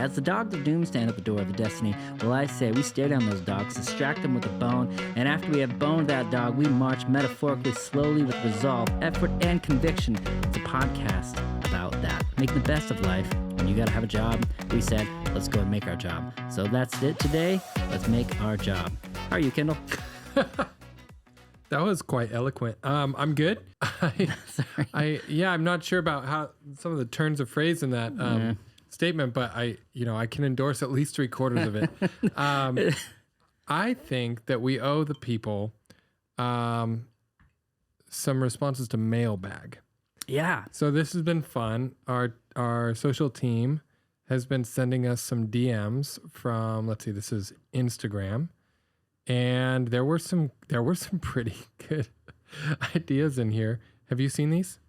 As the dogs of doom stand at the door of the destiny, well, I say we stare down those dogs, distract them with a bone, and after we have boned that dog, we march metaphorically slowly with resolve, effort, and conviction. It's a podcast about that. Making the best of life. When you gotta have a job, we said, let's go and make our job. So that's it today. Let's make our job. How are you, Kendall? That was quite eloquent. I'm good. Sorry. I'm not sure about how some of the turns of phrase in that statement, but I can endorse at least 3/4 of it. I think that we owe the people some responses to mailbag. Yeah. So this has been fun. Our social team has been sending us some DMs from, let's see, this is Instagram. And there were some pretty good ideas in here. Have you seen these?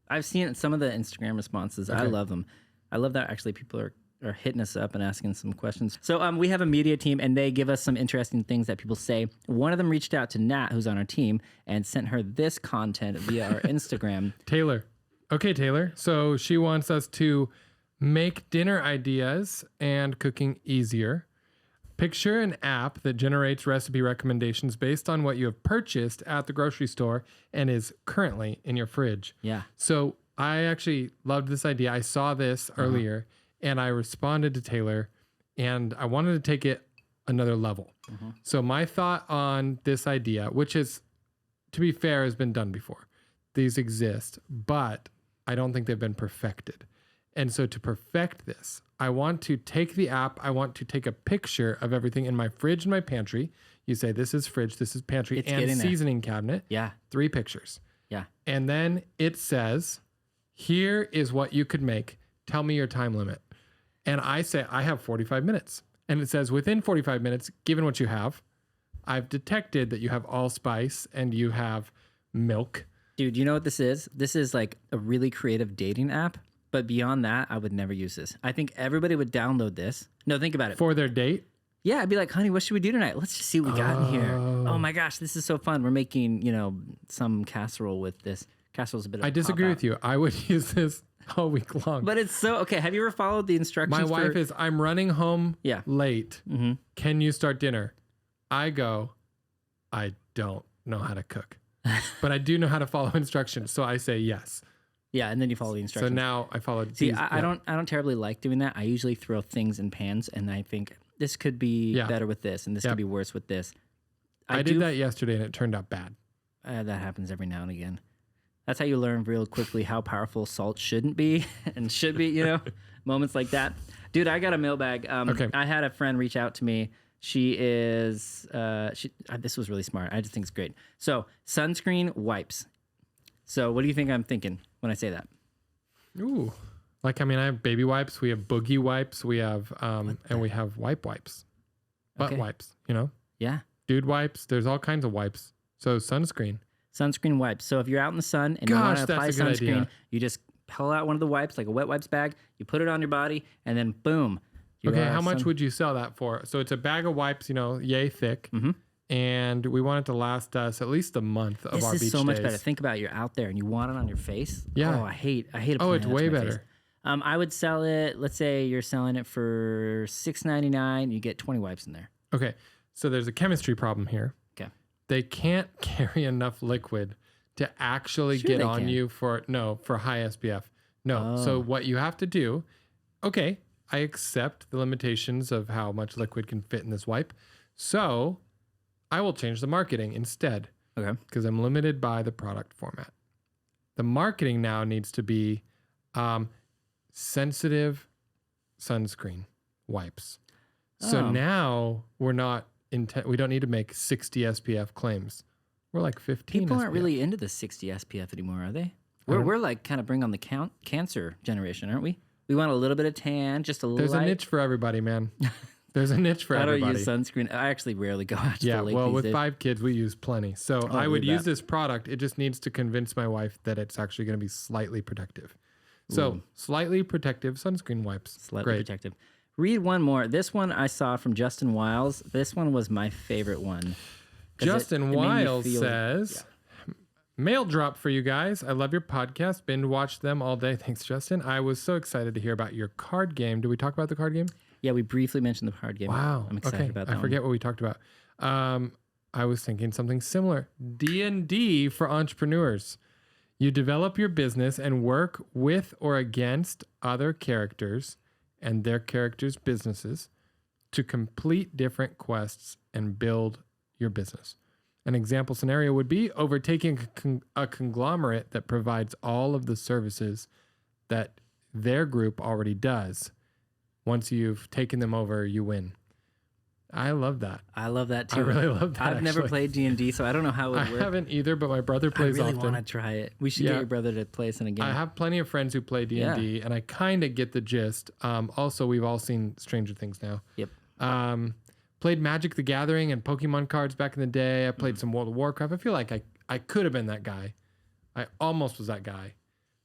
I've seen some of the Instagram responses. Okay. I love them. I love that actually people are hitting us up and asking some questions. So we have a media team and they give us some interesting things that people say. One of them reached out to Nat, who's on our team, and sent her this content via our Instagram. Taylor. Okay, Taylor. So she wants us to make dinner ideas and cooking easier. Picture an app that generates recipe recommendations based on what you have purchased at the grocery store and is currently in your fridge. Yeah. So I actually loved this idea. I saw this earlier and I responded to Taylor and I wanted to take it another level. So my thought on this idea, which is, to be fair, has been done before. These exist, but I don't think they've been perfected. And so to perfect this, I want to take the app, I want to take a picture of everything in my fridge and my pantry. You say, this is fridge, this is pantry, and seasoning cabinet. Yeah. 3 pictures. Yeah. And then it says, here is what you could make. Tell me your time limit. And I say, I have 45 minutes. And it says, within 45 minutes, given what you have, I've detected that you have allspice and you have milk. Dude, you know what this is? This is like a really creative dating app. But beyond that, I would never use this. I think everybody would download this. No, think about it. For their date? Yeah, I'd be like, honey, what should we do tonight? Let's just see what we got in here. Oh my gosh, this is so fun. We're making, some casserole with this. Casserole's a bit of I disagree with you. I would use this all week long. But it's so, okay, have you ever followed the instructions? My wife is, I'm running home late. Mm-hmm. Can you start dinner? I go, I don't know how to cook. But I do know how to follow instructions. So I say yes. Yeah, and then you follow the instructions. So now I followed. See, I don't terribly like doing that. I usually throw things in pans, and I think this could be better with this, and this could be worse with this. I did that yesterday, and it turned out bad. That happens every now and again. That's how you learn real quickly how powerful salt shouldn't be and should be. Moments like that, dude. I got a mailbag. Okay. I had a friend reach out to me. She is. This was really smart. I just think it's great. So sunscreen wipes. So what do you think I'm thinking when I say that? Ooh. I have baby wipes, we have boogie wipes, we have, and we have wipes. Butt wipes, Yeah. Dude wipes, there's all kinds of wipes. So sunscreen. Sunscreen wipes. So if you're out in the sun and you want to apply sunscreen, you just pull out one of the wipes, like a wet wipes bag, you put it on your body, and then boom. Okay, how much would you sell that for? So it's a bag of wipes, yay thick. Mm-hmm. And we want it to last us at least a month of our beach days. This is so much better. Think about it. You're out there and you want it on your face. Yeah. Oh, I hate applying it's that way to my better. face. I would sell it, let's say you're selling it for $6.99. You get 20 wipes in there. Okay. So there's a chemistry problem here. Okay. They can't carry enough liquid to actually get on you for high SPF. No. Oh. So what you have to do, I accept the limitations of how much liquid can fit in this wipe. So I will change the marketing instead. Okay. Because I'm limited by the product format. The marketing now needs to be sensitive sunscreen wipes. So now we don't need to make 60 SPF claims. We're like 15 People SPF. aren't really into the 60 SPF anymore, are they? We're like kind of bring on the cancer generation, aren't we? We want a little bit of tan, just a little There's a niche for everybody, man. There's a niche for everybody. I don't use sunscreen. I actually rarely go out to the lake well, these with days. 5 kids, we use plenty. So I would use this product. It just needs to convince my wife that it's actually going to be slightly protective. So slightly protective sunscreen wipes. Slightly protective. Read one more. This one I saw from Justin Wiles. This one was my favorite one. Justin Wiles says, Mail drop for you guys. I love your podcast. Binge watched them all day. Thanks, Justin. I was so excited to hear about your card game. Did we talk about the card game? Yeah, we briefly mentioned the card game. Wow. I'm excited about that I forget what we talked about. I was thinking something similar. D&D for entrepreneurs. You develop your business and work with or against other characters and their characters' businesses to complete different quests and build your business. An example scenario would be overtaking a conglomerate that provides all of the services that their group already does. Once you've taken them over, you win. I love that. I love that too. I really love that. I've never played D&D, so I don't know how it would I work. haven't either, but my brother plays I really often. want to try it. We should get your brother to play us in a game. I have plenty of friends who play D&D, and I kind of get the gist. Also, we've all seen Stranger Things now. Yep. Played Magic the Gathering and Pokemon cards back in the day. I played some World of Warcraft. I feel like I could have been that guy. I almost was that guy.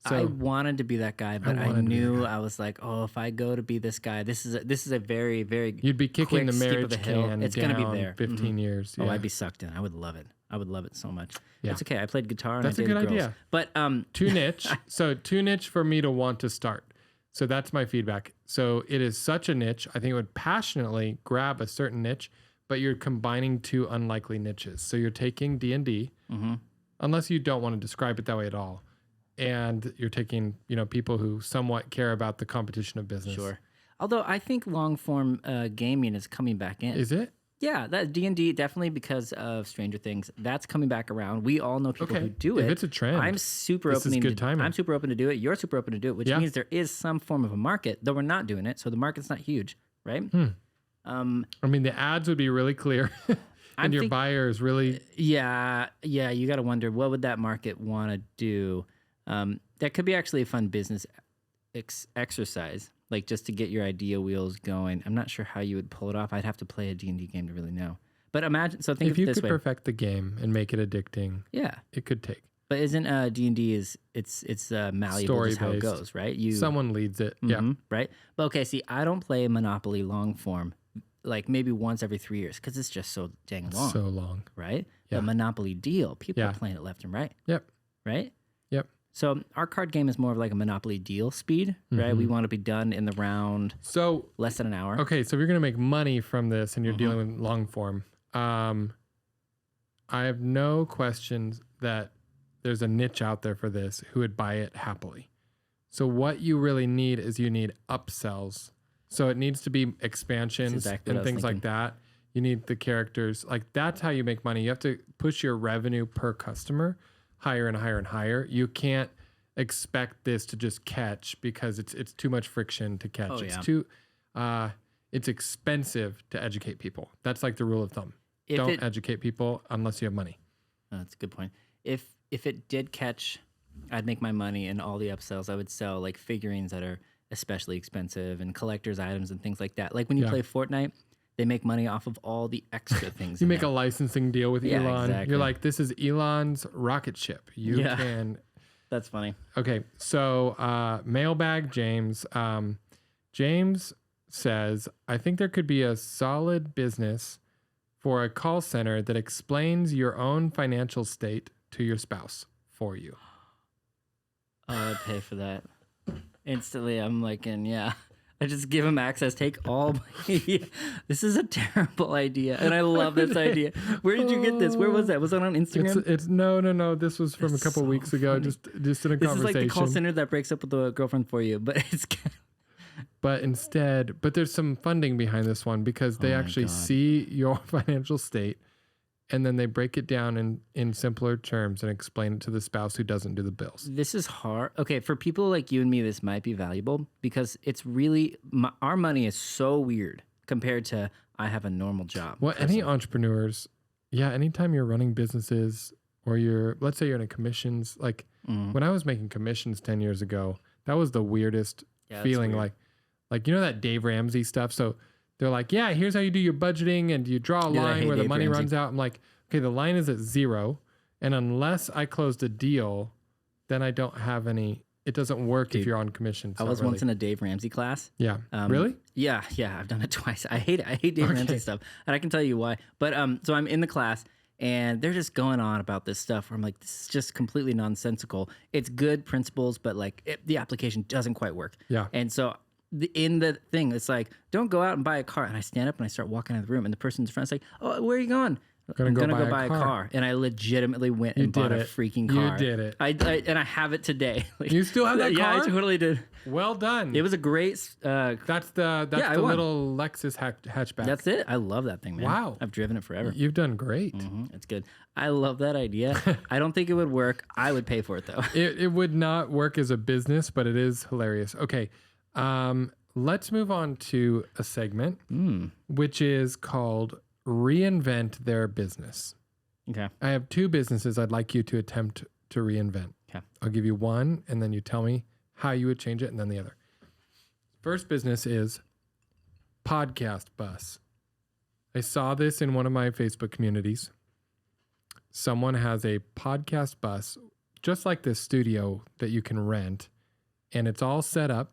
So I wanted to be that guy, but I knew I was like, oh, if I go to be this guy, this is a very, very you'd be kicking the marriage can It's down going to be there. 15 years. Oh, Yeah. I'd be sucked in. I would love it. I would love it so much. Yeah. It's okay. I played guitar and That's I a dated good girls. idea. But Too niche. So too niche for me to want to start. So that's my feedback. So it is such a niche. I think it would passionately grab a certain niche, but you're combining two unlikely niches. So you're taking D&D, unless you don't want to describe it that way at all. And you're taking, people who somewhat care about the competition of business. sure. Although I think long form gaming is coming back in. Is it? Yeah, that D&D definitely because of Stranger Things. That's coming back around. We all know people who do it. If it's a trend, I'm super this is good timing. I'm super open to do it. You're super open to do it, which Yeah. means there is some form of a market, though we're not doing it. So the market's not huge, right? I mean, the ads would be really clear, and your buyer is really. Yeah. You got to wonder what would that market want to do. That could be actually a fun business exercise, like just to get your idea wheels going. I'm not sure how you would pull it off. I'd have to play a D&D game to really know. But imagine, so think If of you it this could way. perfect the game and make it addicting, Yeah. it could take. But isn't D&D it's malleable just how it Story-based. goes, right? Someone leads it. Yeah. Right? But okay, see, I don't play Monopoly long form like maybe once every 3 years because it's just so dang long, So long. right? Yeah. But Monopoly Deal, people Yeah. are playing it left and right, Yep. right? Yep. So our card game is more of like a Monopoly Deal speed, right? We want to be done in the round So less than an hour. okay, so if you're gonna make money from this and you're dealing with long form, I have no questions that there's a niche out there for this who would buy it happily. So what you really need is you need upsells. So it needs to be expansions exactly what I and was things like thinking. that. You need the characters. Like that's how you make money. You have to push your revenue per customer higher and higher and higher. You can't expect this to just catch because it's too much friction to catch. Oh, It's yeah. too it's expensive to educate people. That's like the rule of thumb. Don't educate people unless you have money. Oh, that's a good point. If it did catch, I'd make my money in all the upsells. I would sell like figurines that are especially expensive and collector's items and things like that. Like when you play Fortnite, they make money off of all the extra things. You make a licensing deal with Yeah, Elon. exactly. You're like, this is Elon's rocket ship. You Yeah. can. That's funny. Okay, so mailbag James. James says, I think there could be a solid business for a call center that explains your own financial state to your spouse for you. Oh, I'd pay for that. Instantly, I'm like, I just give him access. Take all my. This is a terrible idea, and I love this idea. Where did you get this? Where was that? Was that on Instagram? It's no. This was from a couple weeks ago. funny. Just in a This conversation. is like the call center that breaks up with a girlfriend for you, but it's. But there's some funding behind this one because they actually see your financial state and then they break it down in simpler terms and explain it to the spouse who doesn't do the bills. This is hard. Okay, for people like you and me, this might be valuable because it's really, our money is so weird compared to I have a normal job. Well, any entrepreneurs, anytime you're running businesses or let's say you're in a commissions, like when I was making commissions 10 years ago, that was the weirdest feeling. Weird. Like, that Dave Ramsey stuff. So they're like, here's how you do your budgeting and you draw a line where the money runs out. I'm like, okay, the line is at 0. And unless I closed a deal, then I don't have any, it doesn't work if you're on commission. I was once in a Dave Ramsey class. Yeah. Really? Yeah, I've done it twice. I hate Dave Ramsey stuff. And I can tell you why. But so I'm in the class and they're just going on about this stuff where I'm like, this is just completely nonsensical. It's good principles, but like the application doesn't quite work. Yeah. And so in the thing, it's like, don't go out and buy a car. And I stand up and I start walking out of the room, and the person's in front is like, oh, where are you going? I'm gonna go buy a car. And I legitimately went and bought a freaking car. You did it. And I have it today. Like, you still have that car? Yeah, I totally did. Well done. It was a great. That's the little Lexus hatchback. That's it. I love that thing, man. Wow. I've driven it forever. You've done great. It's good. I love that idea. I don't think it would work. I would pay for it though. It would not work as a business, but it is hilarious. Okay. Let's move on to a segment, which is called Reinvent Their Business. Okay. I have 2 businesses I'd like you to attempt to reinvent. Okay. I'll give you one, and then you tell me how you would change it, and then the other. First business is Podcast Bus. I saw this in one of my Facebook communities. Someone has a podcast bus, just like this studio that you can rent, and it's all set up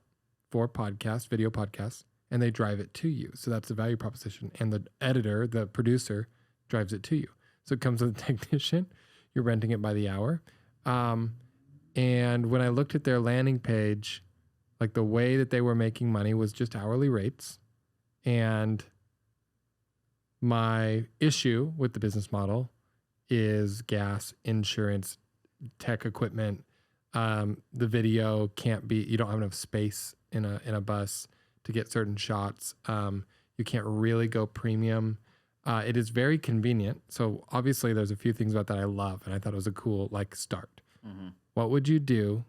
for podcasts, video podcasts, and they drive it to you. So that's the value proposition. And the editor, the producer, drives it to you. So it comes with a technician. You're renting it by the hour. And when I looked at their landing page, like the way that they were making money was just hourly rates. And my issue with the business model is gas, insurance, tech equipment. The video can't be, you don't have enough space in a bus to get certain shots. You can't really go premium. It is very convenient. So obviously there's a few things about that I love, and I thought it was a cool start. What would you do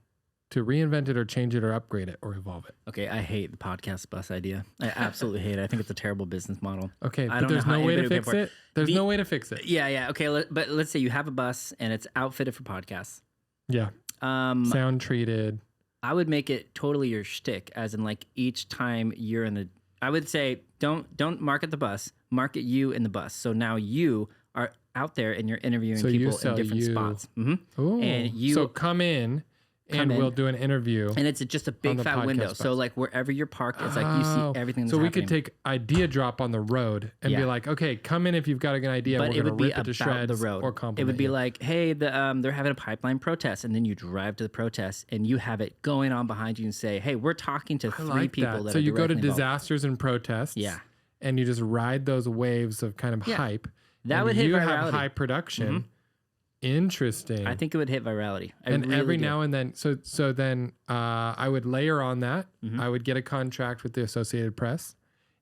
to reinvent it or change it or upgrade it or evolve it? Okay, I hate the podcast bus idea. I absolutely hate it. I think it's a terrible business model. Okay, but there's no way to fix it? There's no way to fix it. Yeah. Okay, but let's say you have a bus and it's outfitted for podcasts. Yeah. Sound treated. I would make it totally your shtick, as in like each time you're in the. I would say don't market the bus, market you in the bus. So now you are out there and you're interviewing people in different spots. Ooh. And you so come in and we'll do an interview. And it's just a big fat window. Bus. So like wherever you're parked, it's like you see everything that's happening. So we could take idea drop on the road and be like, okay, come in if you've got a good idea. But we're it would be rip it to about shreds the road. Or compliment it would be you. like, hey, they're having a pipeline protest, and then you drive to the protest and you have it going on behind you and say, hey, we're talking to 3 people that so are you go to directly involved. disasters and protests. Yeah. And you just ride those waves of kind of hype. That would hit you virality. Have high production. Interesting. I think it would hit virality. Every now and then, so then I would layer on that. I would get a contract with the Associated Press,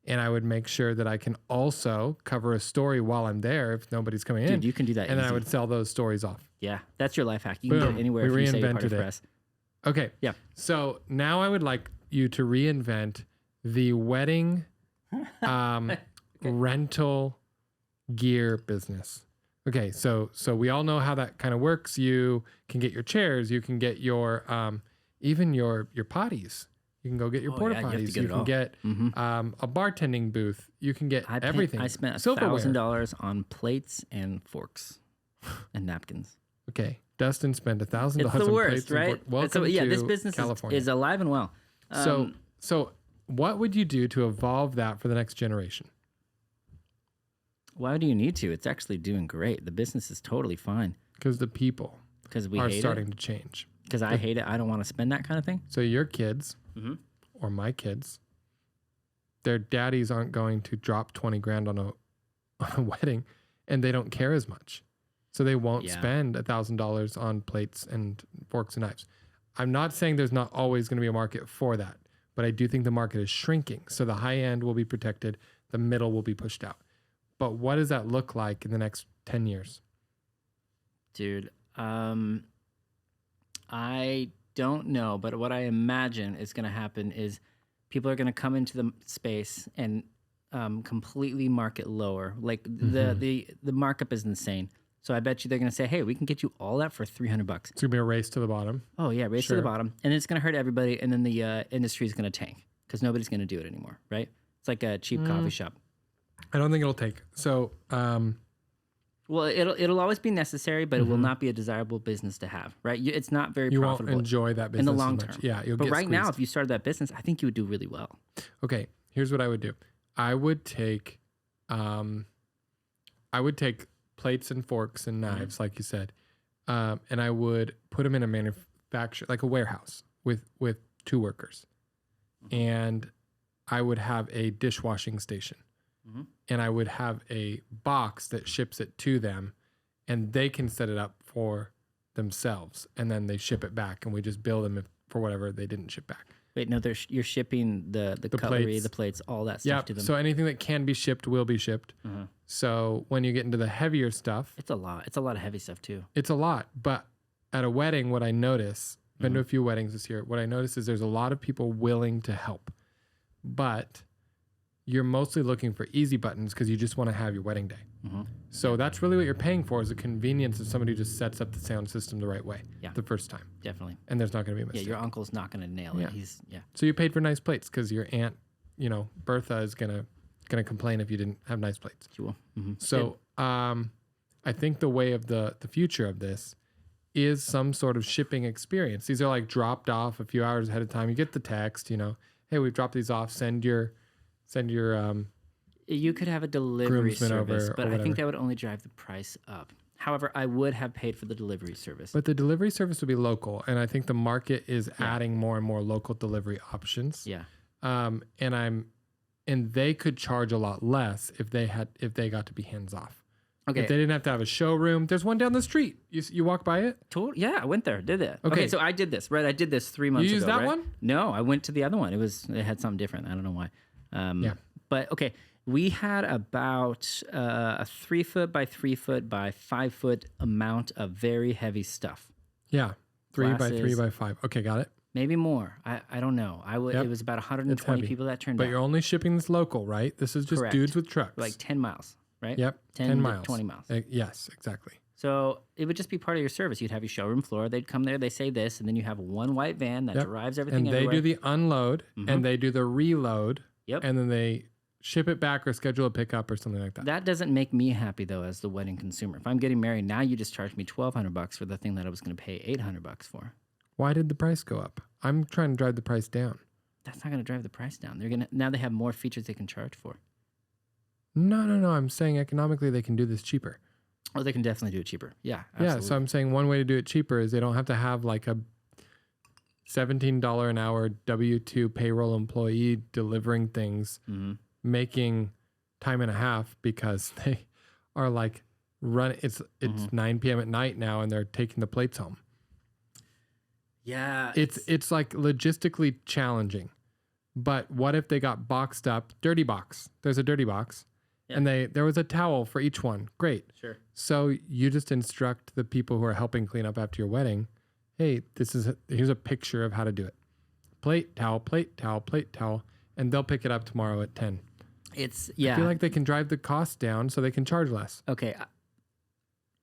and I would make sure that I can also cover a story while I'm there if nobody's coming in. Dude, you can do that. And then I would sell those stories off. Yeah, that's your life hack. You can get it anywhere if you say you're part of press. Okay. Yeah. So now I would like you to reinvent the wedding rental gear business. Okay, so we all know how that kind of works. You can get your chairs, you can get your even your potties. You can go get your porta potties. You can get a bartending booth. You can get everything. I spent $1,000 on plates and forks and napkins. Okay, Dustin spent $1,000 It's the on worst, plates right? and forks. Welcome to this business is alive and well. So what would you do to evolve that for the next generation? Why do you need to? It's actually doing great. The business is totally fine. Because the people are starting to change. Because I hate it. I don't want to spend that kind of thing. So your kids or my kids, their daddies aren't going to drop 20 grand on a wedding, and they don't care as much. So they won't spend $1,000 on plates and forks and knives. I'm not saying there's not always going to be a market for that, but I do think the market is shrinking. So the high end will be protected. The middle will be pushed out. But what does that look like in the next 10 years? Dude, I don't know, but what I imagine is going to happen is people are going to come into the space and completely market lower. Like the markup is insane. So I bet you they're going to say, hey, we can get you all that for $300. It's going to be a race to the bottom. Oh, yeah, race to the bottom. And it's going to hurt everybody. And then the industry is going to tank because nobody's going to do it anymore, right? It's like a cheap coffee shop. I don't think it'll take. So, well, it'll always be necessary, but it will not be a desirable business to have, right? It's not very profitable. You won't enjoy that business in the long term. Yeah, you'll but get right squeezed. now, if you started that business, I think you would do really well. Okay, here's what I would do. I would take plates and forks and knives, like you said, and I would put them in a manufacturer, like a warehouse with 2 workers, and I would have a dishwashing station, and I would have a box that ships it to them, and they can set it up for themselves, and then they ship it back, and we just bill them for whatever they didn't ship back. Wait, no, you're shipping the cutlery, the plates, all that stuff to them. So anything that can be shipped will be shipped. So when you get into the heavier stuff, it's a lot. It's a lot of heavy stuff too. It's a lot. But at a wedding, what I notice, been to a few weddings this year, what I notice is there's a lot of people willing to help. But you're mostly looking for easy buttons because you just want to have your wedding day. So that's really what you're paying for, is the convenience of somebody who just sets up the sound system the right way the first time. Definitely. And there's not going to be a mistake. Yeah, your uncle's not going to nail it. So you paid for nice plates because your aunt, Bertha is going to complain if you didn't have nice plates. She will. So I think the way of the future of this is some sort of shipping experience. These are like dropped off a few hours ahead of time. You get the text, hey, we've dropped these off. Send your you could have a delivery service, but I whatever. think that would only drive the price up. However, I would have paid for the delivery service. But the delivery service would be local, and I think the market is adding more and more local delivery options. Yeah. And they could charge a lot less if they got to be hands off. Okay. If they didn't have to have a showroom. There's one down the street. You walk by it? Yeah, I went there, did it. Okay, so I did this, right? I did this 3 months ago. You used that right? one? No, I went to the other one. It had something different. I don't know why. But okay, we had about a 3 foot by 3 foot by 5 foot amount of very heavy stuff. Yeah, 3 by Glasses. 3 by 5. Okay, got it. Maybe more. I don't know. It was about 120 people that turned But out. you're only shipping this local, right? This is just Correct. dudes with trucks. Like 10 miles, right? Yep, 10 to miles. 20 miles. Yes, exactly. So it would just be part of your service. You'd have your showroom floor. They'd come there, they say this, and then you have one white van that drives everything and they everywhere. do the unload, and they do the reload, and then they ship it back or schedule a pickup or something like that. That doesn't make me happy, though, as the wedding consumer. If I'm getting married, now you just charge me $1,200 for the thing that I was going to pay $800 for. Why did the price go up? I'm trying to drive the price down. That's not going to drive the price down. Now they have more features they can charge for. No. I'm saying economically they can do this cheaper. Oh, they can definitely do it cheaper. Yeah, absolutely. Yeah, so I'm saying one way to do it cheaper is they don't have to have like a $17 an hour W-2 payroll employee delivering things, making time and a half because they are like it's 9 p.m. at night now and they're taking the plates home. Yeah. It's like logistically challenging. But what if they got boxed up? Dirty box. There's a dirty box. Yeah. And there was a towel for each one. Great. Sure. So you just instruct the people who are helping clean up after your wedding, hey, here's a picture of how to do it. Plate, towel, plate, towel, plate, towel. And they'll pick it up tomorrow at 10. I feel like they can drive the cost down so they can charge less. Okay.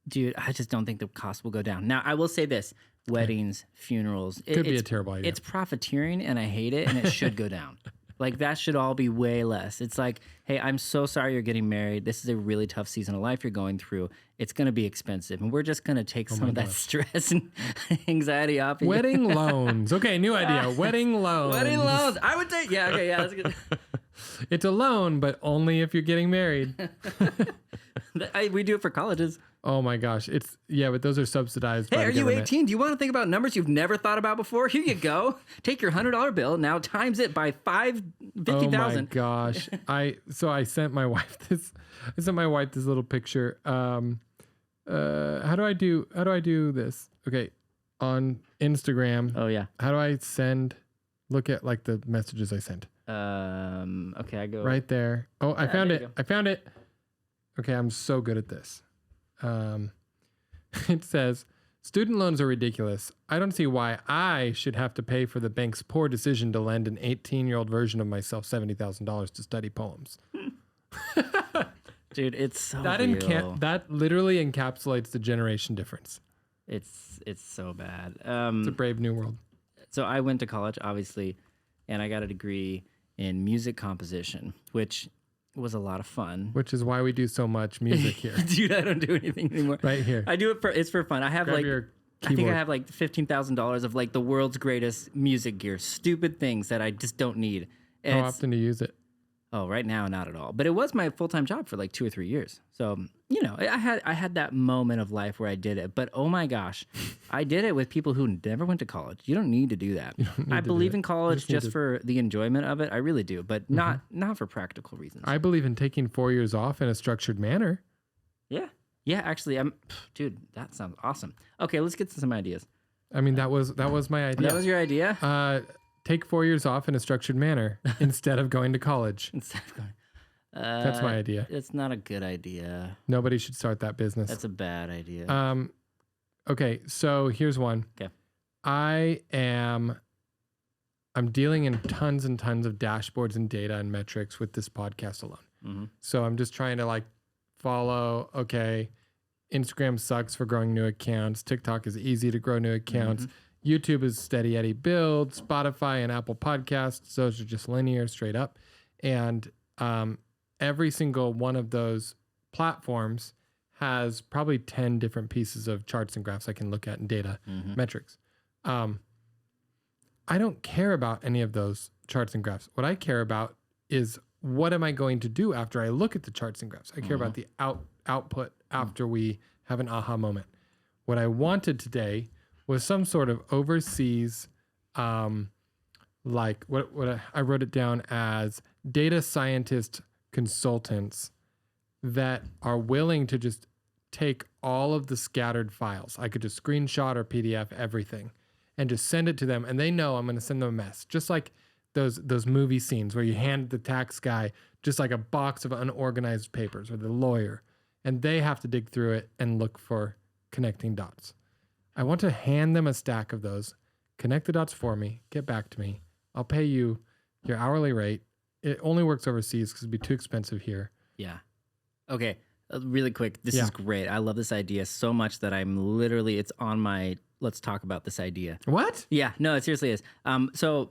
Dude, I just don't think the cost will go down. Now, I will say this. Weddings, funerals. Could be a terrible idea. It's profiteering, and I hate it, and it should go down. Like, that should all be way less. It's like, hey, I'm so sorry you're getting married. This is a really tough season of life you're going through. It's going to be expensive, and we're just going to take some of that stress and anxiety off of you. Wedding loans. Okay, new idea. Wedding loans. Wedding loans. I would take, that's good. It's a loan, but only if you're getting married. We do it for colleges. Oh my gosh. But those are subsidized. Hey, by are the you government. 18? Do you want to think about numbers you've never thought about before? Here you go. Take your $100 bill, now times it by 50,000. Oh my gosh. I sent my wife this little picture. How do I do this? Okay. On Instagram. Oh yeah. How do I look at like the messages I sent? Okay, I go right there. Oh, I found it. I found it. Okay, I'm so good at this. It says, student loans are ridiculous. I don't see why I should have to pay for the bank's poor decision to lend an 18-year-old version of myself $70,000 to study poems. Dude, it's so real. That literally encapsulates the generation difference. It's so bad. It's a brave new world. So I went to college, obviously, and I got a degree in music composition, which was a lot of fun. Which is why we do so much music here. Dude, I don't do anything anymore. Right here. I do it it's for fun. I have Grab I think I have like $15,000 of like the world's greatest music gear, stupid things that I just don't need. And How often do you use it? Oh, right now, not at all. But it was my full-time job for like 2 or 3 years. So, you know, I had that moment of life where I did it. But oh my gosh, I did it with people who never went to college. You don't need to do that. I believe in college just for the enjoyment of it. I really do, but not for practical reasons. I believe in taking 4 years off in a structured manner. Yeah. Yeah, actually, dude, that sounds awesome. Okay, let's get to some ideas. I mean, that was my idea. That was your idea? Take 4 years off in a structured manner instead of going to college. Instead of going, That's my idea. it's not a good idea. Nobody should start that business. That's a bad idea. Okay, so here's one. Okay. I'm dealing in tons and tons of dashboards and data and metrics with this podcast alone. So I'm just trying to like follow, okay, Instagram sucks for growing new accounts. TikTok is easy to grow new accounts. YouTube is steady Eddie build. Spotify and Apple Podcasts, those are just linear, straight up. And every single one of those platforms has probably 10 different pieces of charts and graphs I can look at and data metrics. I don't care about any of those charts and graphs. What I care about is what am I going to do after I look at the charts and graphs? I care about the output after we have an aha moment. What I wanted today was some sort of overseas, like I wrote it down as data scientist consultants that are willing to just take all of the scattered files. I could just screenshot or PDF everything and just send it to them. And they know I'm going to send them a mess. Just like those movie scenes where you hand the tax guy just like a box of unorganized papers, or the lawyer, and they have to dig through it and look for connecting dots. I want to hand them a stack of those, connect the dots for me, get back to me. I'll pay you your hourly rate. It only works overseas because it'd be too expensive here. Yeah. Okay. Really quick. This is great. I love this idea so much that I'm literally, it's on my, let's talk about this idea. What? Yeah. No, it seriously is. So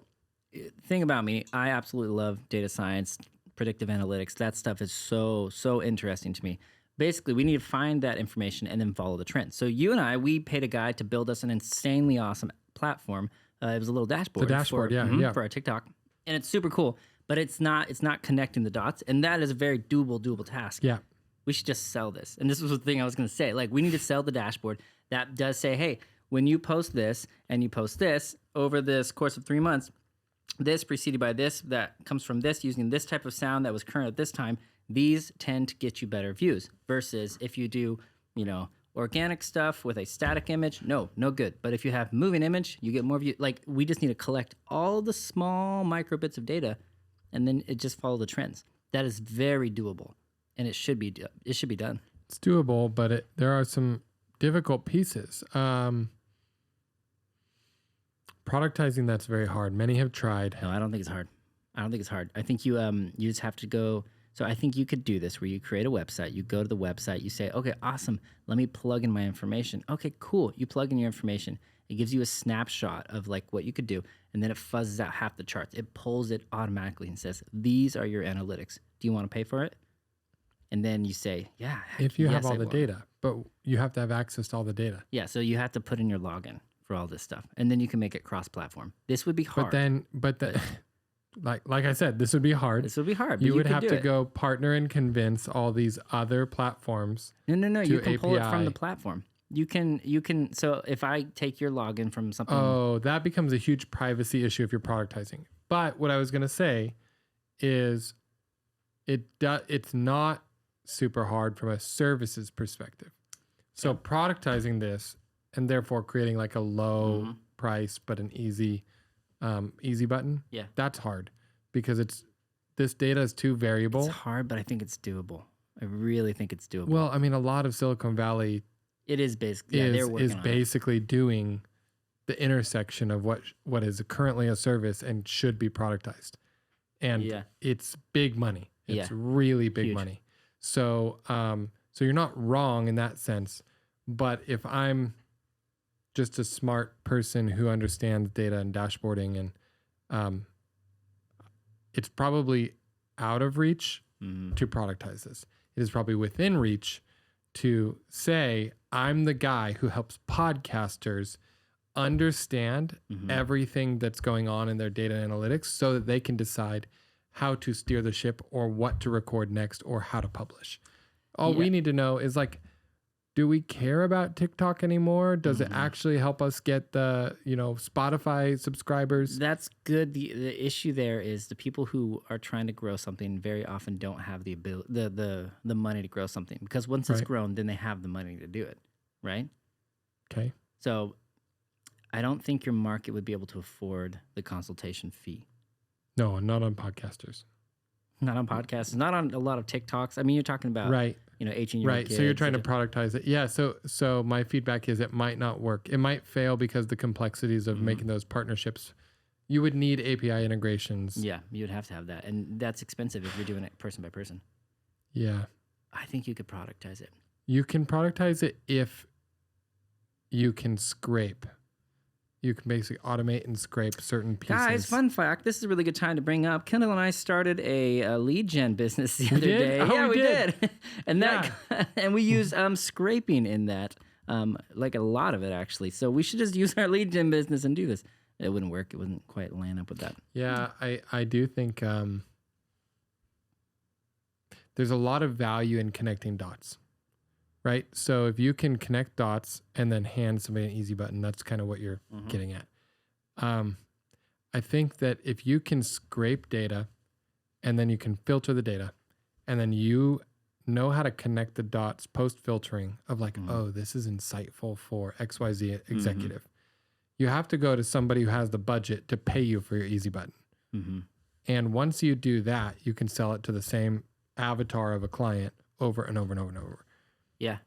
thing about me, I absolutely love data science, predictive analytics. That stuff is so interesting to me. Basically, we need to find that information and then follow the trends. So you and I, we paid a guy to build us an insanely awesome platform. It was a little dashboard. The dashboard, for our TikTok, and it's super cool. But it's not connecting the dots, and that is a very doable task. Yeah, we should just sell this. And this was the thing I was going to say. Like, we need to sell the dashboard that does say, hey, when you post this and you post this over this course of 3 months, this preceded by this that comes from this using this type of sound that was current at this time. These tend to get you better views versus if you do, you know, organic stuff with a static image, no good. But if you have moving image, you get more views. Like, we just need to collect all the small micro bits of data and then it just follow the trends. That is very doable and it should be done. It's doable, but there are some difficult pieces. Productizing, that's very hard. Many have tried. No, I don't think it's hard. I think you just have to go. So I think you could do this where you create a website, you go to the website, you say, okay, awesome, let me plug in my information. Okay, cool. You plug in your information. It gives you a snapshot of like what you could do, and then it fuzzes out half the charts. It pulls it automatically and says, these are your analytics. Do you want to pay for it? And then you say, yeah. If you have all the data, but you have to have access to all the data. Yeah, so you have to put in your login for all this stuff, and then you can make it cross-platform. This would be hard. But like I said, this would be hard. This would be hard. You would have to go partner and convince all these other platforms. No. You can pull it from the platform. You can. So if I take your login from something. Oh, that becomes a huge privacy issue if you're productizing. But what I was going to say is it's not super hard from a services perspective. So productizing this and therefore creating like a low price but an easy button. Yeah, that's hard because this data is too variable. It's hard, but I think it's doable. I really think it's doable. Well, I mean, a lot of Silicon Valley it is basically is basically doing the intersection of what is currently a service and should be productized, and it's big money. It's really big money. So so you're not wrong in that sense, but if I'm just a smart person who understands data and dashboarding, and it's probably out of reach to productize this. It is probably within reach to say, I'm the guy who helps podcasters understand everything that's going on in their data analytics so that they can decide how to steer the ship or what to record next or how to publish. All we need to know is like, do we care about TikTok anymore? Does it actually help us get the, Spotify subscribers? That's good. The issue there is the people who are trying to grow something very often don't have the ability, the money to grow something, because once it's grown, then they have the money to do it, right? Okay. So I don't think your market would be able to afford the consultation fee. No, not on podcasters. Not on podcasts, not on a lot of TikToks. I mean, you're talking about 18-year-old kids. So you're trying to productize it. Yeah. So my feedback is it might not work. It might fail because the complexities of making those partnerships. You would need API integrations. Yeah, you would have to have that, and that's expensive if you're doing it person by person. Yeah. I think you could productize it. You can productize it if you can scrape. You can basically automate and scrape certain pieces. Guys, fun fact. This is a really good time to bring up. Kendall and I started a lead gen business the other day. Oh, yeah, we did. And and we use scraping in that, like a lot of it actually. So we should just use our lead gen business and do this. It wouldn't work. It wouldn't quite line up with that. Yeah, I do think there's a lot of value in connecting dots. Right. So if you can connect dots and then hand somebody an easy button, that's kind of what you're getting at. I think that if you can scrape data and then you can filter the data and then you know how to connect the dots post filtering of like, oh, this is insightful for XYZ executive. You have to go to somebody who has the budget to pay you for your easy button. And once you do that, you can sell it to the same avatar of a client over and over and over and over. Yeah.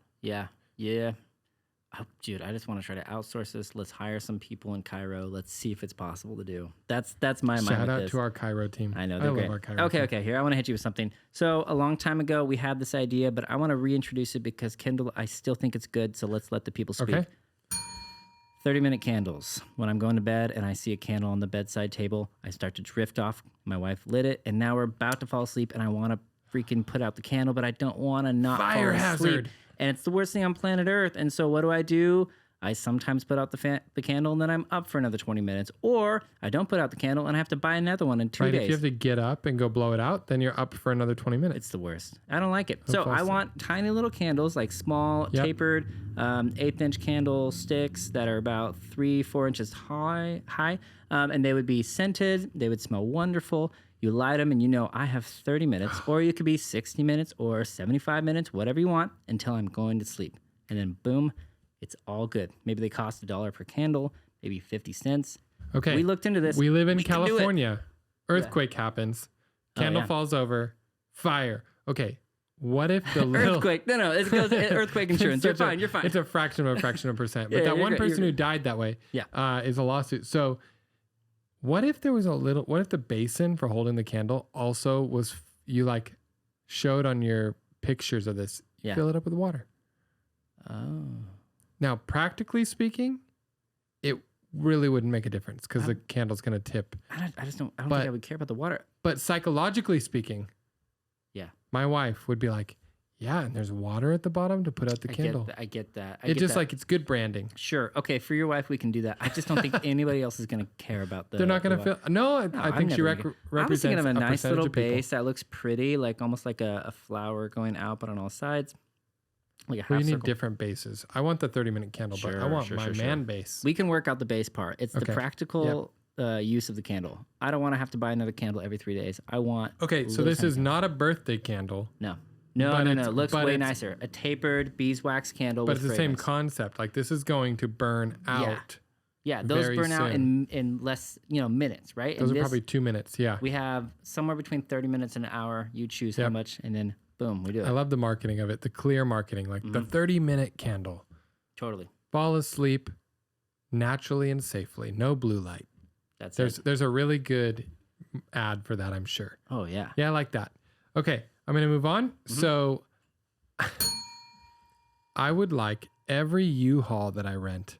Oh, dude, I just want to try to outsource this. Let's hire some people in Cairo. Let's see if it's possible to do. That's my mind. Shout out to our Cairo team. I know. I They're love great. our Cairo team. Okay. Here, I want to hit you with something. So a long time ago, we had this idea, but I want to reintroduce it because Kendall, I still think it's good. So let's let the people speak. Okay. 30-minute candles. When I'm going to bed and I see a candle on the bedside table, I start to drift off. My wife lit it, and now we're about to fall asleep, and I want to freaking put out the candle, but I don't want to not Fire fall asleep. hazard. And it's the worst thing on planet Earth. And so what do? I sometimes put out the candle, and then I'm up for another 20 minutes. Or I don't put out the candle, and I have to buy another one in 2 days. If you have to get up and go blow it out, then you're up for another 20 minutes. It's the worst. I don't like it. So I want tiny little candles, like small, tapered, 1/8-inch candle sticks that are about 3-4 inches high. And they would be scented. They would smell wonderful. You light them, and you know I have 30 minutes, or you could be 60 minutes or 75 minutes, whatever you want, until I'm going to sleep. And then boom, it's all good. Maybe they cost $1 per candle, maybe 50 cents. Okay. We looked into this. We live in California. Earthquake happens. Candle falls over. Fire. Okay. What if the little... Earthquake. No. It goes earthquake insurance. You're fine. It's a fraction of a percent. But that one person who died that way is a lawsuit. So what if there was what if the basin for holding the candle also was, you like showed on your pictures of this, fill it up with water. Oh. Now, practically speaking, it really wouldn't make a difference because the candle's going to tip. I don't think I would care about the water. But psychologically speaking, my wife would be like, yeah, and there's water at the bottom to put out the candle. I get that. It's good branding. Sure. Okay, for your wife, we can do that. I just don't think anybody else is going to care about the... They're not going to feel... No, I think she represents I was thinking of a nice little base that that looks pretty, like almost like a flower going out, but on all sides. Like a half you need circle. Different bases. I want the 30-minute candle, but I want my man base. We can work out the base part. It's the practical use of the candle. I don't want to have to buy another candle every 3 days. I want... Okay, so this is not a birthday candle. No. It looks way nicer. A tapered beeswax candle. But it's the same concept. Like this is going to burn out. Yeah, those burn out in less, minutes, right? Those are probably 2 minutes. Yeah. We have somewhere between 30 minutes and an hour. You choose how much, and then boom, we do it. I love the marketing of it. The clear marketing, like the 30-minute candle. Totally. Fall asleep naturally and safely. No blue light. There's a really good ad for that, I'm sure. Oh yeah. Yeah, I like that. Okay. I'm going to move on. So I would like every U-Haul that I rent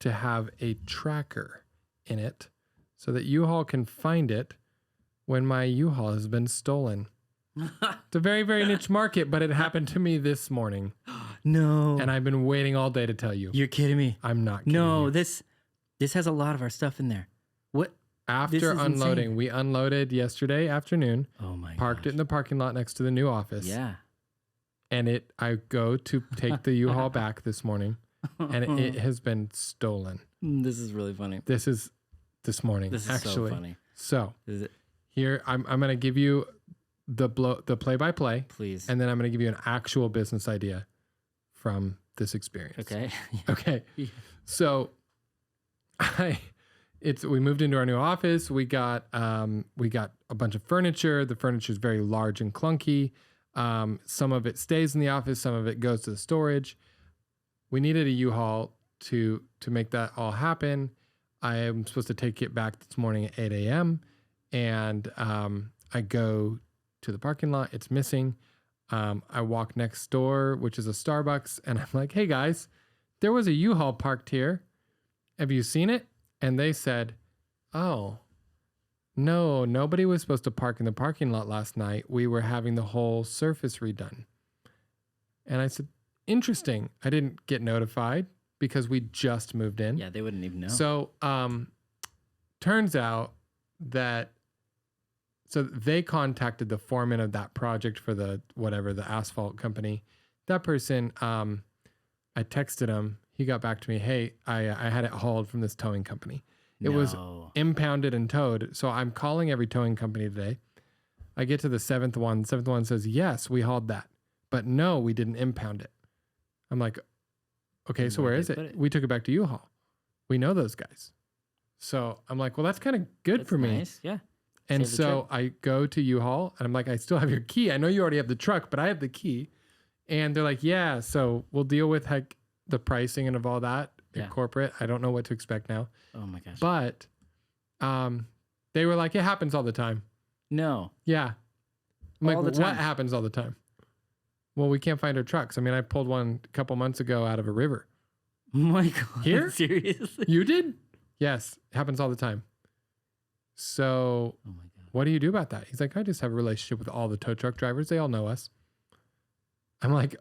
to have a tracker in it so that U-Haul can find it when my U-Haul has been stolen. It's a very, very niche market, but it happened to me this morning. No. And I've been waiting all day to tell you. You're kidding me. I'm not kidding you. you. This has a lot of our stuff in there. What? After unloading, we unloaded yesterday afternoon. Oh my god. Parked it in the parking lot next to the new office. Yeah. And I go to take the U-Haul back this morning, and it has been stolen. This is really funny. This is this morning. This is actually. so funny. So Is it? here I'm going to give you the play-by-play, Please. and then I'm going to give you an actual business idea from this experience. Okay. Okay. Yeah. So we moved into our new office. We got a bunch of furniture. The furniture is very large and clunky. Some of it stays in the office. Some of it goes to the storage. We needed a U-Haul to make that all happen. I am supposed to take it back this morning at 8 a.m. And I go to the parking lot. It's missing. I walk next door, which is a Starbucks, and I'm like, hey guys, there was a U-Haul parked here. Have you seen it? And they said, oh, no, nobody was supposed to park in the parking lot last night. We were having the whole surface redone. And I said, interesting. I didn't get notified because we just moved in. Yeah, they wouldn't even know. So turns out that so they contacted the foreman of that project for the asphalt company. That person, I texted him. He got back to me. Hey, I had it hauled from this towing company. It was impounded and towed. So I'm calling every towing company today. I get to the seventh one. The seventh one says, yes, we hauled that. But no, we didn't impound it. I'm like, okay, so where is it? We took it back to U-Haul. We know those guys. So I'm like, well, that's kind of good for me. Nice. Yeah. And so I go to U-Haul and I'm like, I still have your key. I know you already have the truck, but I have the key. And they're like, yeah, so we'll deal with the pricing and of all that at corporate. I don't know what to expect now. Oh my gosh. But they were like, it happens all the time. No. Yeah. I'm All like, the time. what happens all the time? Well, we can't find our trucks. I mean, I pulled one a couple months ago out of a river. Oh my god. Here? Seriously? You did? Yes. It happens all the time. So Oh my god. what do you do about that? He's like, I just have a relationship with all the tow truck drivers. They all know us. I'm like,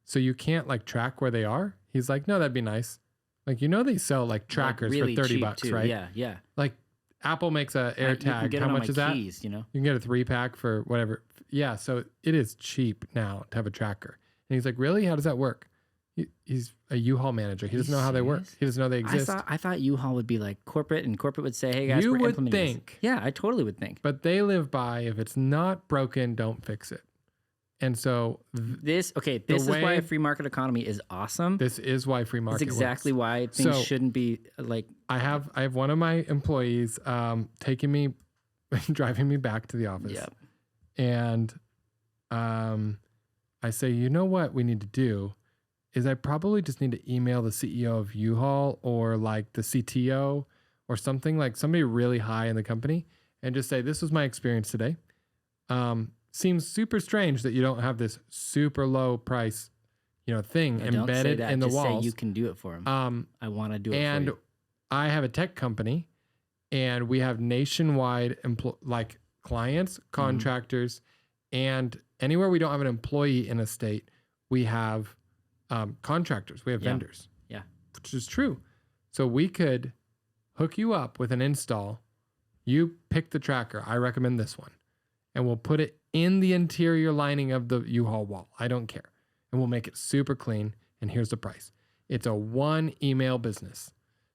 so you can't like track where they are? He's like, no, that'd be nice. Like, they sell like trackers really for $30, cheap, right? Yeah, yeah. Like Apple makes a You can AirTag. get How it on much my is that? keys, You can get a 3-pack for whatever. Yeah. So it is cheap now to have a tracker. And he's like, really? How does that work? He's a U-Haul manager. He doesn't know how they work. He doesn't know they exist. I thought U-Haul would be like corporate, and corporate would say, hey guys, You we're would implementing think. this. Yeah, I totally would think. But they live by, if it's not broken, don't fix it. And so This is why a free market economy is awesome. this is why free market That's exactly works. why things So- shouldn't be like. I have one of my employees taking me, driving me back to the office. Yep. And I say, you know what we need to do is I probably just need to email the CEO of U-Haul or like the CTO or something, like somebody really high in the company, and just say, this was my experience today. Seems super strange that you don't have this super low price, thing Don't say embedded that. in the Just walls. say you can do it for him. I want to do it And for you. I have a tech company, and we have nationwide clients, contractors, and anywhere we don't have an employee in a state, we have contractors, we have vendors. Yeah. Which is true. So we could hook you up with an install. You pick the tracker. I recommend this one. And we'll put it in the interior lining of the U-Haul wall. I don't care. And we'll make it super clean. And here's the price. It's a 1 email business.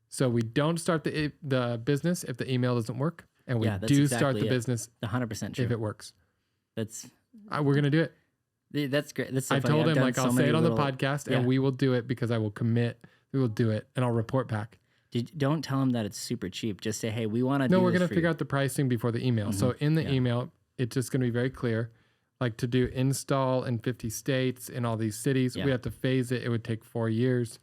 So we don't start the business if the email doesn't work. And we do start the business 100% true. if it works. That's We're going to do it. That's great. That's so I funny. told I've him, done so I'll say many it on the little- podcast, Yeah. and we will do it because I will commit. We will do it, and I'll report back. Don't tell him that it's super cheap. Just say, hey, we want to. No, we're going to figure out the pricing before the email. So in the email, it's just going to be very clear. Like to do install in 50 states in all these cities, we have to phase it. It would take 4 years.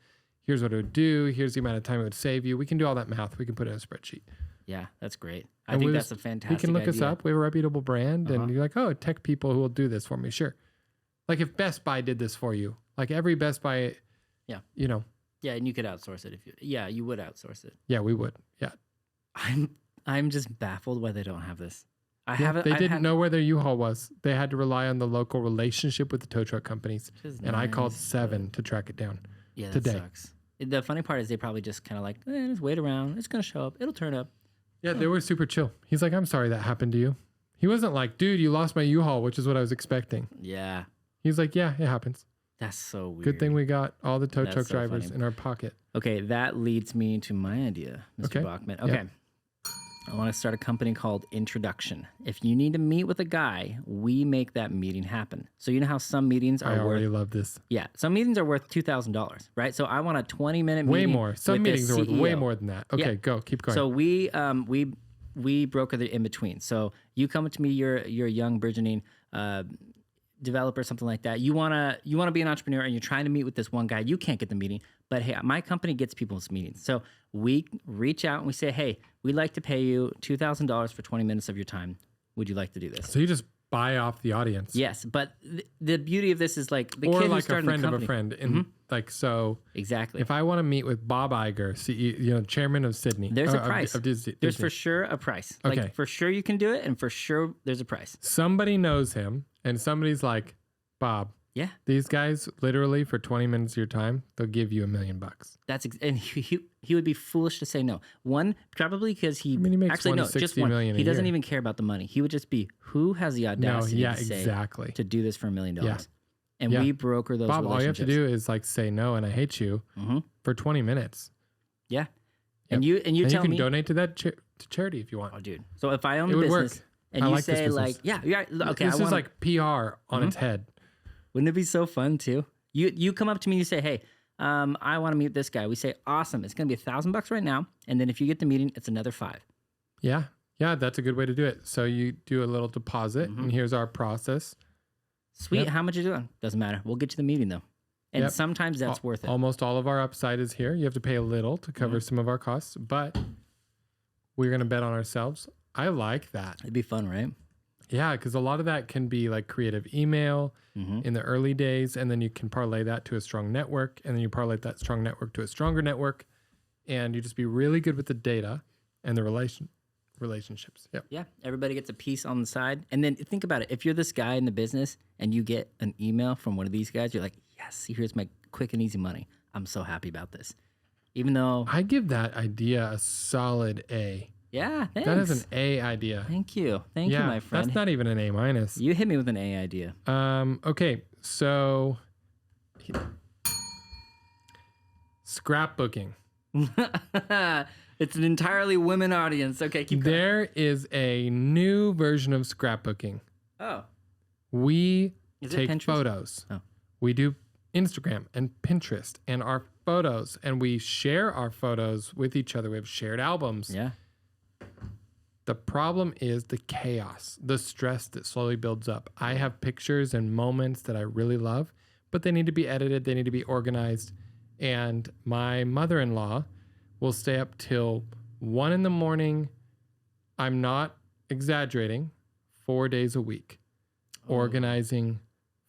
Here's what it would do. Here's the amount of time it would save you. We can do all that math. We can put it in a spreadsheet. Yeah, that's great. I think that's a fantastic You can look us idea. up. We have a reputable brand, and you're like, oh, tech people who will do this for me. Sure. Like if Best Buy did this for you, like every Best Buy, Yeah, and you could outsource it if you. Yeah, you would outsource it. Yeah, we would. Yeah. I'm just baffled why they don't have this. They didn't know where their U-Haul was. They had to rely on the local relationship with the tow truck companies. And I called 7 to track it down. Yeah, that today. sucks. The funny part is they probably just kind of like, just wait around. It's gonna show up. It'll turn up. Yeah, they were super chill. He's like, I'm sorry that happened to you. He wasn't like, dude, you lost my U-Haul, which is what I was expecting. Yeah. He's like, yeah, it happens. That's so weird. Good thing we got all the tow That's truck so drivers funny. in our pocket. Okay, that leads me to my idea, Mr. Okay. Bachman. Okay. Yeah. I want to start a company called Introduction. If you need to meet with a guy, we make that meeting happen. So you know how some meetings I are already worth love this. some meetings are worth $2,000, right? So I want a 20-minute Way meeting. more. Some with the meetings are worth way CEO. more than that. Okay, Yeah. go. Keep going. So we broker the in between. So you come to me, you're a young burgeoning developer, something like that. You wanna be an entrepreneur, and you're trying to meet with this one guy. You can't get the meeting, but hey, my company gets people's meetings. So we reach out and we say, hey, we'd like to pay you $2,000 for 20 minutes of your time. Would you like to do this? So you just buy off the audience. Yes, but the beauty of this is like the Or kid who's like a starting friend the of company. a friend. And like, so Exactly. if I want to meet with Bob Iger, CEO, chairman of Sydney. There's a of price. Disney. There's for sure a price. Okay. Like for sure you can do it, and for sure there's a price. Somebody knows him, and somebody's like, Bob, Yeah, these guys literally for 20 minutes of your time, they'll give you $1 million. and he would be foolish to say no. One, probably because he mean, he makes actually no, just 160 one. million a He doesn't year. even care about the money. He would just be who has the No, audacity yeah, to say exactly. to do this for $1 million. Yeah. And Yeah. we broker those Bob, all you have relationships. to do is like say no and I hate you for 20 minutes. Yeah. Yep. And you And you tell can me, donate to that to charity if you want. oh dude. So if I own It the would work. business and I you like this say business. like, yeah, okay, This I is want like PR on its head. Wouldn't it be so fun too? You come up to me and you say, hey, I want to meet this guy. We say, awesome. It's going to be $1,000 right now. And then if you get the meeting, it's another $5. Yeah. Yeah, that's a good way to do it. So you do a little deposit and here's our process. Sweet. Yep. How much you doing? Doesn't matter. We'll get you the meeting though. And Yep. sometimes that's worth it. Almost all of our upside is here. You have to pay a little to cover some of our costs, but we're going to bet on ourselves. I like that. It'd be fun, right? Yeah, because a lot of that can be like creative email in the early days, and then you can parlay that to a strong network, and then you parlay that strong network to a stronger network, and you just be really good with the data and the relationships. Yep. Yeah. Everybody gets a piece on the side. And then think about it. If you're this guy in the business and you get an email from one of these guys, you're like, yes, here's my quick and easy money. I'm so happy about this. Even though, I give that idea a solid A. yeah, thanks. That is an A idea. Thank you. Thank you, my friend. That's not even an A minus. You hit me with an A idea. Okay, so scrapbooking. It's an entirely women audience. Okay, keep going. There is a new version of scrapbooking. Oh, We Is it take Pinterest? photos. Oh. We do Instagram and Pinterest and our photos, and we share our photos with each other. We have shared albums. yeah. The problem is the chaos, the stress that slowly builds up. I have pictures and moments that I really love, but they need to be edited, they need to be organized. And my mother-in-law will stay up till 1 a.m. I'm not exaggerating, 4 days a week, organizing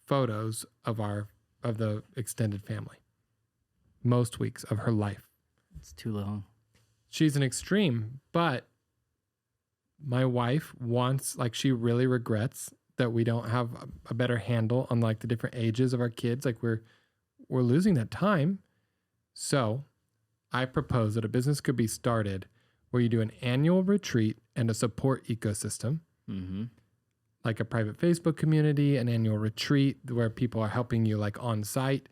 photos of the extended family. Most weeks of her life. It's too long. She's an extreme, but my wife wants, like, she really regrets that we don't have a better handle on like the different ages of our kids. Like we're losing that time. So I propose that a business could be started where you do an annual retreat and a support ecosystem, like a private Facebook community, an annual retreat where people are helping you like on site,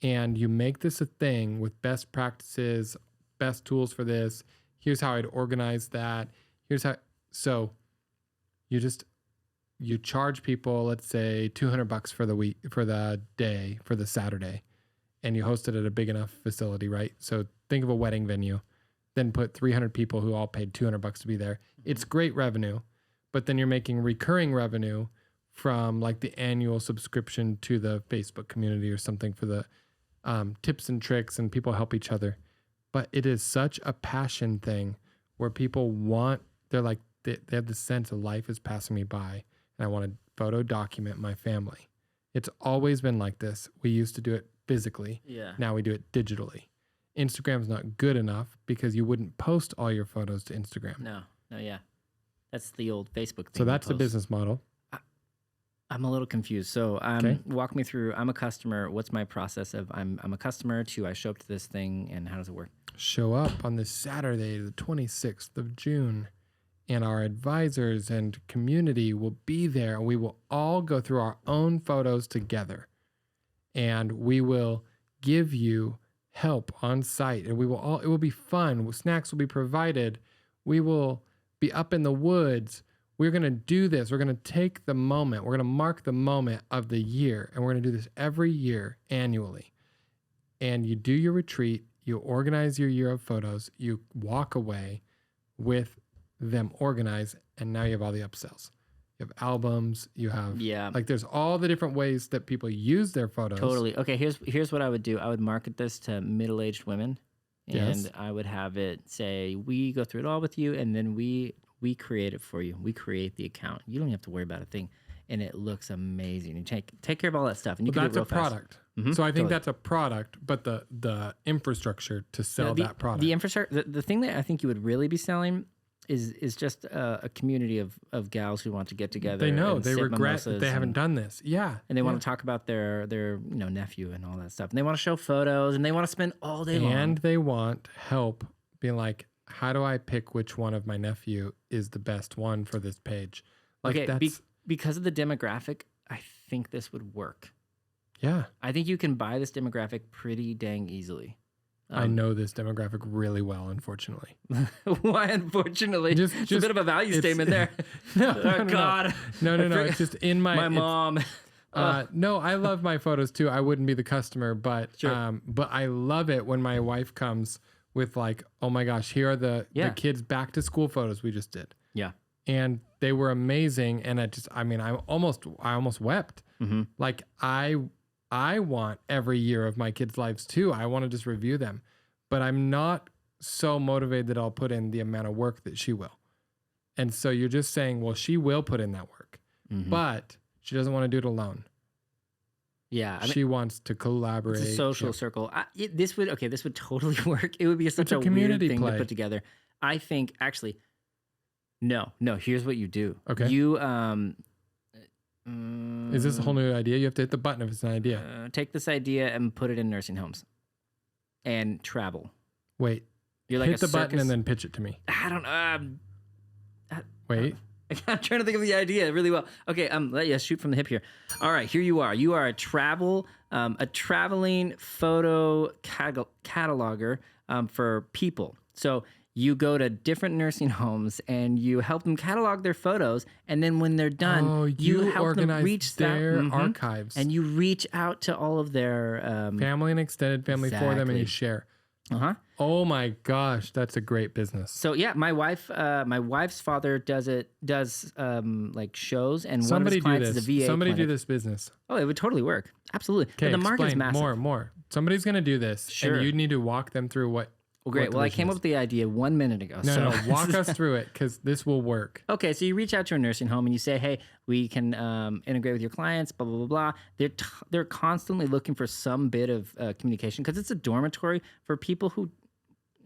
and you make this a thing with best practices, best tools for this. Here's how I'd organize that. Here's how. So you charge people, let's say $200 for the week, for the day, for the Saturday, and you host it at a big enough facility, right? So think of a wedding venue, then put 300 people who all paid $200 to be there. It's great revenue, but then you're making recurring revenue from like the annual subscription to the Facebook community or something for the tips and tricks, and people help each other. But it is such a passion thing where people they're like, they have the sense of life is passing me by and I want to photo document my family. It's always been like this. We used to do it physically. Yeah. Now we do it digitally. Instagram's not good enough because you wouldn't post all your photos to Instagram. No, yeah. That's the old Facebook thing. So that's the business model. I'm a little confused. So Okay. walk me through, I'm a customer. What's my process of I'm a customer to I show up to this thing, and how does it work? Show up on this Saturday, the 26th of June. and our advisors and community will be there. And we will all go through our own photos together. And we will give you help on site. And it will be fun. Snacks will be provided. We will be up in the woods. We're going to do this. We're going to take the moment. We're going to mark the moment of the year. And we're going to do this every year annually. And you do your retreat. You organize your year of photos. You walk away with them organized. And now you have all the upsells. You have albums. You have, like, there's all the different ways that people use their photos. Totally. Okay, here's what I would do. I would market this to middle-aged women. And Yes. I would have it say, we go through it all with you, and then we create it for you. We create the account. You don't have to worry about a thing. And it looks amazing. You take care of all that stuff. And you can do it real That's a product. Fast. So I think that's a product, but the infrastructure to sell that product. The infrastructure, the thing that I think you would really be selling is just a community of gals who want to get together. They know, and they sip regret that they haven't done this. Yeah. And they want to talk about their nephew and all that stuff. And they want to show photos, and they want to spend all day long. And they want help being like, how do I pick which one of my nephew is the best one for this page? Like, okay, because of the demographic, I think this would work. Yeah. I think you can buy this demographic pretty dang easily. I know this demographic really well, unfortunately. Why, unfortunately? Just it's a bit of a value statement there. No, God. No. It's just in My mom. No, I love my photos too. I wouldn't be the customer, but I love it when my wife comes with like, oh my gosh, here are the kids' back to school photos we just did. Yeah. And they were amazing. And I almost wept. Mm-hmm. Like I want every year of my kids' lives too. I want to just review them, but I'm not so motivated that I'll put in the amount of work that she will. And so you're just saying, well, she will put in that work, but she doesn't want to do it alone. Yeah. She wants to collaborate. It's a social circle. This would totally work. It would be such a community weird thing play to put together. I think actually, no, here's what you do. Okay. You, is this a whole new idea? You have to hit the button if it's an idea. take this idea and put it in nursing homes and travel. Wait, You're like hit the button circus- and then pitch it to me. I don't Wait. I'm trying to think of the idea really well. Okay, shoot from the hip here. All right, here you are. You are a traveling photo cataloger for people. So you go to different nursing homes and you help them catalog their photos, and then when they're done, you help them reach their archives, and you reach out to all of their family and extended family for them, and you share. Oh my gosh, that's a great business. So yeah, my wife's father does like shows, and somebody one of his clients is a VA Somebody clinic. do this business. Oh, it would totally work. Absolutely. Okay, But the market is massive. more. Somebody's going to do this, Sure. and you need to walk them through what. Well, great. what Well, I the came vision up with the idea 1 minute ago. is. No, walk us us. through it because this will work. Okay, so you reach out to a nursing home and you say, "Hey, we can integrate with your clients." Blah blah blah blah. They're constantly looking for some bit of communication because it's a dormitory for people who,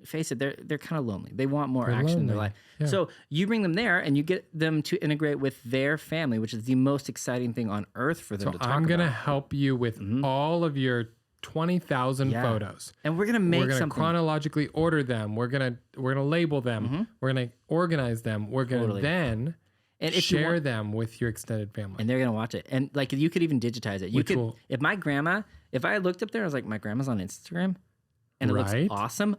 face it, they're kind of lonely. They want more action in their life. Yeah. So you bring them there and you get them to integrate with their family, which is the most exciting thing on earth for them to talk about. I'm going to help you with all of your 20,000 photos. And we're gonna make We're gonna something. chronologically order them. We're gonna label them. We're gonna organize them. We're gonna then And if you share them with your extended family. And they're gonna watch it. And like you could even digitize it. You Which could will- if I looked up there, I was like, my grandma's on Instagram and it Right. looks awesome.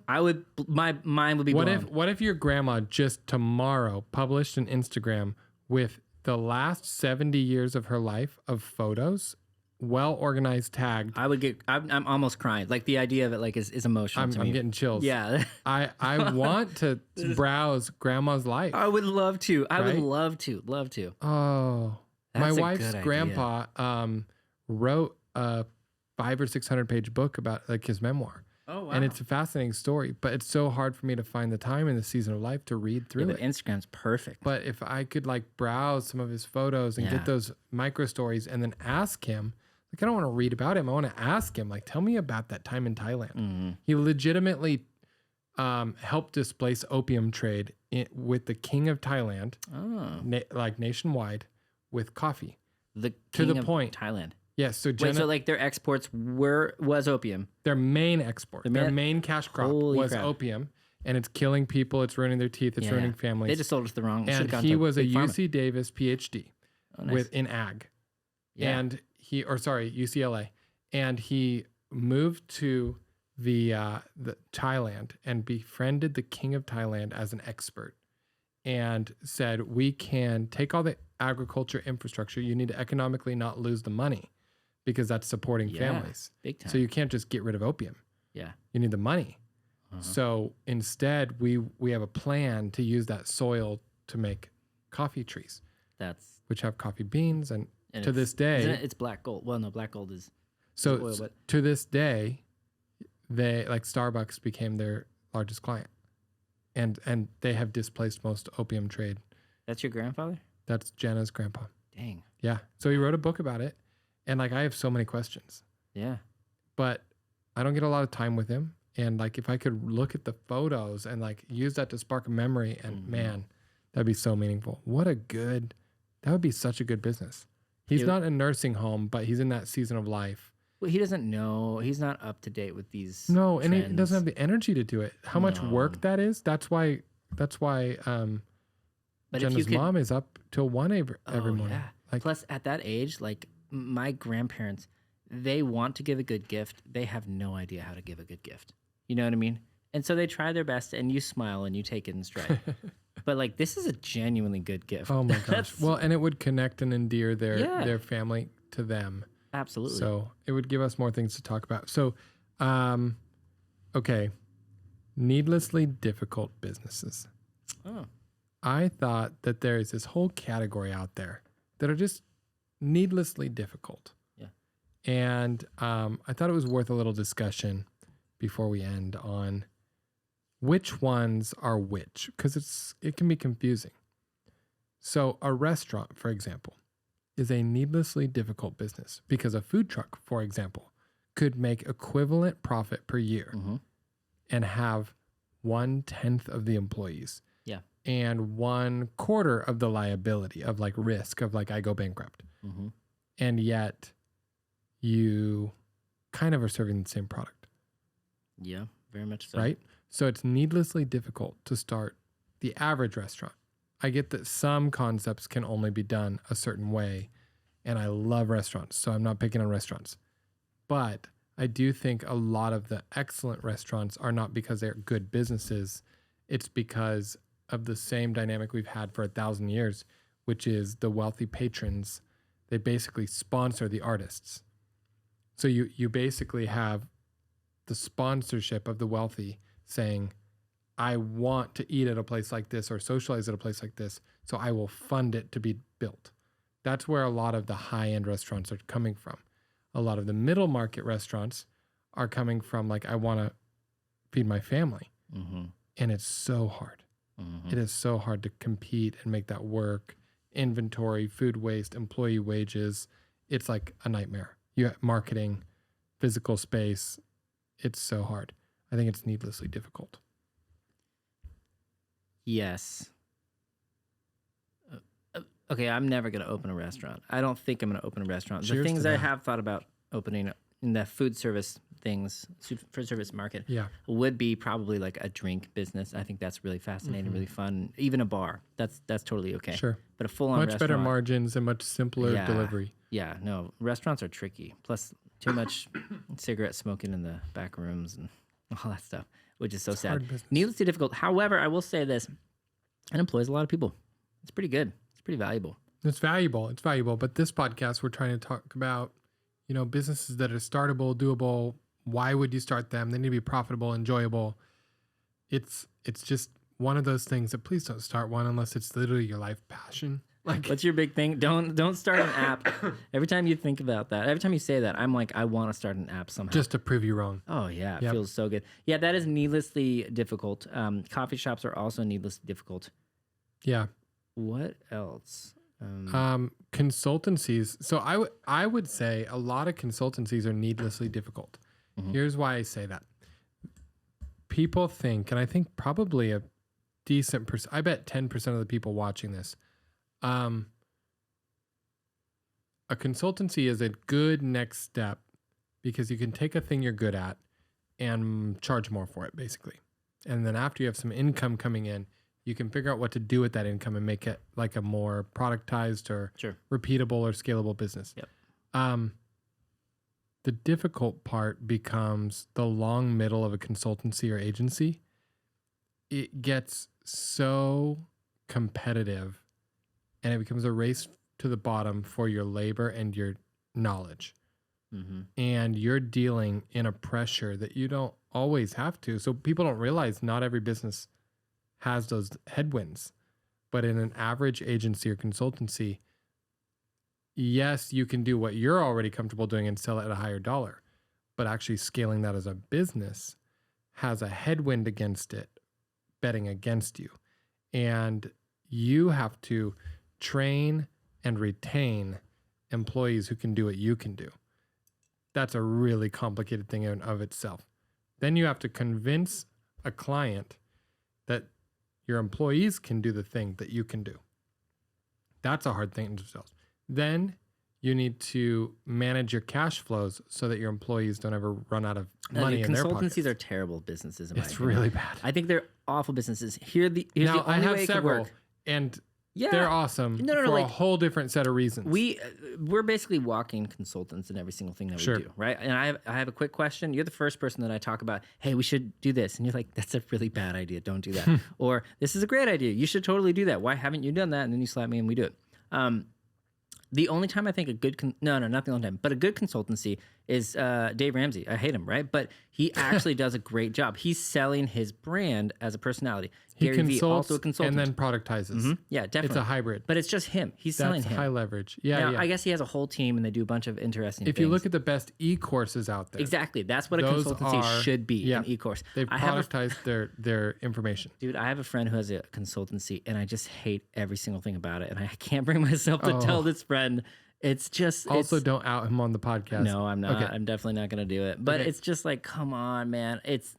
My mind would be blown. What if your grandma just tomorrow published an Instagram with the last 70 years of her life of photos, well organized, tagged? I'm almost crying. Like the idea of it like is emotional to me. I'm getting chills. Yeah. I want to browse grandma's life. I would love to. I would Right? love to. Oh, That's my a wife's good idea. grandpa wrote a 500 or 600 page book about like his memoir. Oh wow. And it's a fascinating story, but it's so hard for me to find the time in the season of life to read through but it. Instagram's perfect. But if I could like browse some of his photos and get those micro stories and then ask him, like, I don't want to read about him. I want to ask him, like, tell me about that time in Thailand. He legitimately helped displace opium trade with the king of Thailand, like nationwide, with coffee. The To the king of point. Thailand. Yes, so Wait, so like their exports was opium. their main export, their main cash crop Holy was crap. opium. and it's killing people. It's ruining their teeth. It's Yeah, ruining yeah. families. They just sold it to the wrong. And he was a UC Davis PhD in ag, and UCLA, and he moved to the Thailand and befriended the king of Thailand as an expert, and said, we can take all the agriculture infrastructure. You need to economically not lose the money, because that's supporting families. Big time. So you can't just get rid of opium. Yeah. You need the money. So instead, we have a plan to use that soil to make coffee trees, which have coffee beans, and to this day, it's black gold. Well, no, black gold is so oil, but to this day, they like Starbucks became their largest client, and they have displaced most opium trade. That's your grandfather? That's Jenna's grandpa. Dang. Yeah. So he wrote a book about it, and like I have so many questions. Yeah. But I don't get a lot of time with him. And like, if I could look at the photos and like use that to spark a memory, and man, that'd be so meaningful. That would be such a good business. He's not a nursing home, but he's in that season of life. Well, he doesn't know. He's not up to date with these. No, trends. and he doesn't have the energy to do it. How much work that is. That's why But Jenna's mom is up till 1 every morning. Yeah. Like, plus, at that age, like my grandparents, they want to give a good gift. They have no idea how to give a good gift. You know what I mean? And so they try their best, and you smile and you take it in stride. But like, this is a genuinely good gift. Oh my gosh. Well, and it would connect and endear their family to them. Absolutely. So it would give us more things to talk about. So, okay. Needlessly difficult businesses. Oh. I thought that there is this whole category out there that are just needlessly difficult. Yeah. And I thought it was worth a little discussion before we end on which ones are which, because it can be confusing. So a restaurant, for example, is a needlessly difficult business because a food truck, for example, could make equivalent profit per year and have 1/10 of the employees. Yeah. And 1/4 of the liability of like risk of like I go bankrupt. And yet you kind of are serving the same product. Yeah, very much so. Right? So it's needlessly difficult to start the average restaurant. I get that some concepts can only be done a certain way, and I love restaurants, so I'm not picking on restaurants. But I do think a lot of the excellent restaurants are not because they're good businesses. It's because of the same dynamic we've had for 1,000 years, which is the wealthy patrons. They basically sponsor the artists. So you basically have the sponsorship of the wealthy saying, I want to eat at a place like this or socialize at a place like this, so I will fund it to be built. That's where a lot of the high-end restaurants are coming from. A lot of the middle market restaurants are coming from like, I want to feed my family. And it's so hard. It is so hard to compete and make that work. Inventory, food waste, employee wages. It's like a nightmare. You have marketing, physical space. It's so hard. I think it's needlessly difficult. Yes. Okay, I'm never going to open a restaurant. I don't think I'm going to open a restaurant. Cheers the things to I that. have thought about opening in the food service food service market would be probably like a drink business. I think that's really fascinating, really fun. Even a bar, that's totally okay. Sure. But a full-on Much restaurant, better margins and much simpler delivery. Yeah, no, restaurants are tricky. Plus, too much cigarette smoking in the back rooms and all that stuff, which is so sad. hard business. Needlessly difficult. However, I will say this: it employs a lot of people. It's pretty good. It's pretty valuable. It's valuable. It's valuable. But this podcast, we're trying to talk about, businesses that are startable, doable. Why would you start them? They need to be profitable, enjoyable. It's just one of those things that please don't start one unless it's literally your life passion. Like, What's your big thing? Don't start an app. Every time you think about that, every time you say that, I'm like, I want to start an app somehow. just to prove you wrong. Oh yeah, it feels so good. Yeah, that is needlessly difficult. Coffee shops are also needlessly difficult. Yeah. What else? Consultancies. So I would say a lot of consultancies are needlessly difficult. Here's why I say that. People think, and I think probably a decent percent, I bet 10% of the people watching this, a consultancy is a good next step because you can take a thing you're good at and charge more for it, basically. And then after you have some income coming in, you can figure out what to do with that income and make it like a more productized or repeatable or scalable business. Yep. The difficult part becomes the long middle of a consultancy or agency. It gets so competitive and it becomes a race to the bottom for your labor and your knowledge. Mm-hmm. And you're dealing in a pressure that you don't always have to. So people don't realize not every business has those headwinds. But in an average agency or consultancy, yes, you can do what you're already comfortable doing and sell it at a higher dollar. But actually scaling that as a business has a headwind against it, betting against you. And you have to train and retain employees who can do what you can do. That's a really complicated thing in of itself. Then you have to convince a client that your employees can do the thing that you can do. That's a hard thing in themselves. Then you need to manage your cash flows so that your employees don't ever run out of money in their pockets. Consultancies are terrible businesses. It's really bad. I think they're awful businesses. Here's now, the only I have way it several, could work. and Yeah. they're awesome for like, a whole different set of reasons. We're basically walking consultants in every single thing that we do, right? And I have a quick question. You're the first person that I talk about, hey, we should do this. And you're like, that's a really bad idea. Don't do that. Or this is a great idea. You should totally do that. Why haven't you done that? And then you slap me and we do it. The only time I think a good, not the only time, but a good consultancy is Dave Ramsey. I hate him, right? But he actually does a great job. He's selling his brand as a personality. He Gary Vee, consults also a consultant. and then productizes. Mm-hmm. Yeah, definitely. It's a hybrid. But it's just him. He's selling That's him. high leverage. Yeah, Now, I guess he has a whole team and they do a bunch of interesting things. If you look at the best e-courses out there. Exactly. That's what a those consultancy should be, an e-course. They've productized their information. Dude, I have a friend who has a consultancy and I just hate every single thing about it. And I can't bring myself to tell this friend. It's just... Also, don't out him on the podcast. No, I'm not. Okay. I'm definitely not going to do it. But it's just like, come on, man. It's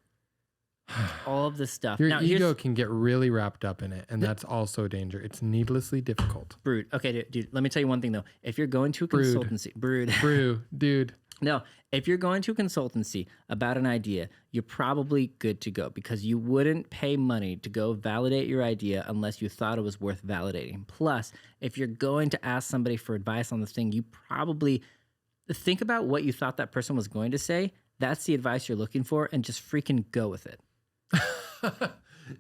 all of this stuff. Your ego can get really wrapped up in it, and that's also a danger. It's needlessly difficult. Brood. Okay, dude, let me tell you one thing, though. If you're going to a consultancy... Dude. No, if you're going to a consultancy about an idea, you're probably good to go because you wouldn't pay money to go validate your idea unless you thought it was worth validating. Plus, if you're going to ask somebody for advice on the thing, you probably think about what you thought that person was going to say. That's the advice you're looking for and just freaking go with it.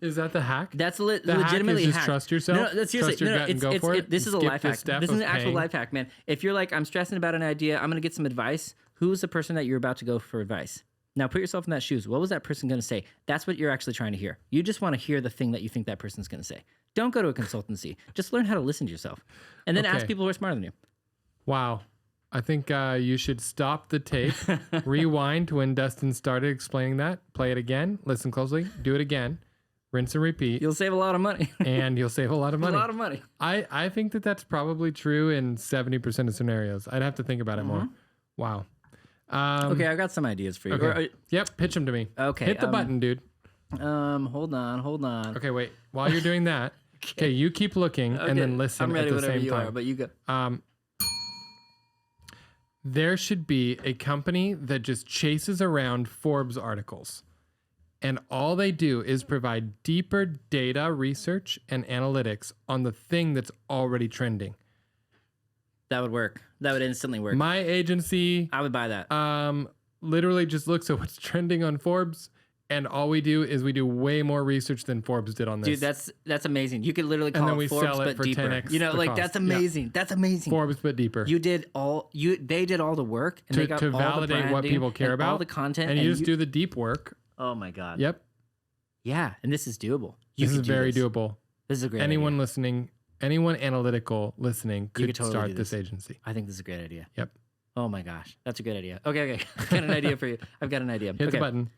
Is that the hack? That's legitimately hack. Is just trust yourself. No, that's seriously. Trust your gut and go for it. This is a life hack. This is an actual life hack, man. If you're like, I'm stressing about an idea, I'm gonna get some advice. Who's the person that you're about to go for advice? Now put yourself in that shoes. What was that person gonna say? That's what you're actually trying to hear. You just want to hear the thing that you think that person's gonna say. Don't go to a consultancy. Just learn how to listen to yourself, and then ask people who are smarter than you. Wow. I think you should stop the tape, rewind to when Dustin started explaining that, play it again, listen closely, do it again. Rinse and repeat. You'll save a lot of money. And you'll save a lot of money. A lot of money. I think that that's probably true in 70% of scenarios. I'd have to think about it more. Wow. Okay, I got some ideas for you. Okay. Yep, pitch them to me. Okay. Hit the button, dude. Hold on. Okay, wait. While you're doing that, okay, you keep looking and then listen I'm ready at the whenever same you time. are, but you go. There should be a company that just chases around Forbes articles. And all they do is provide deeper data research and analytics on the thing that's already trending. That would work. That would instantly work. My agency... I would buy that. Literally just looks at what's trending on Forbes, and all we do is we do way more research than Forbes did on this. Dude, that's amazing. You could literally call and then we it Forbes sell it but for deeper. 10x You know, the like cost. that's amazing. Yeah. That's amazing. Forbes but deeper. They did all the work and they got to all the validate what people care about, all the content, and you just do the deep work. Oh my god. Yep. Yeah, and this is doable. This is very doable. This is a great Anyone idea. listening, anyone analytical listening could totally start do this agency. I think this is a great idea. Yep. Oh my gosh, that's a good idea. Okay. I've got an idea for you. I've got an idea. Hit the button.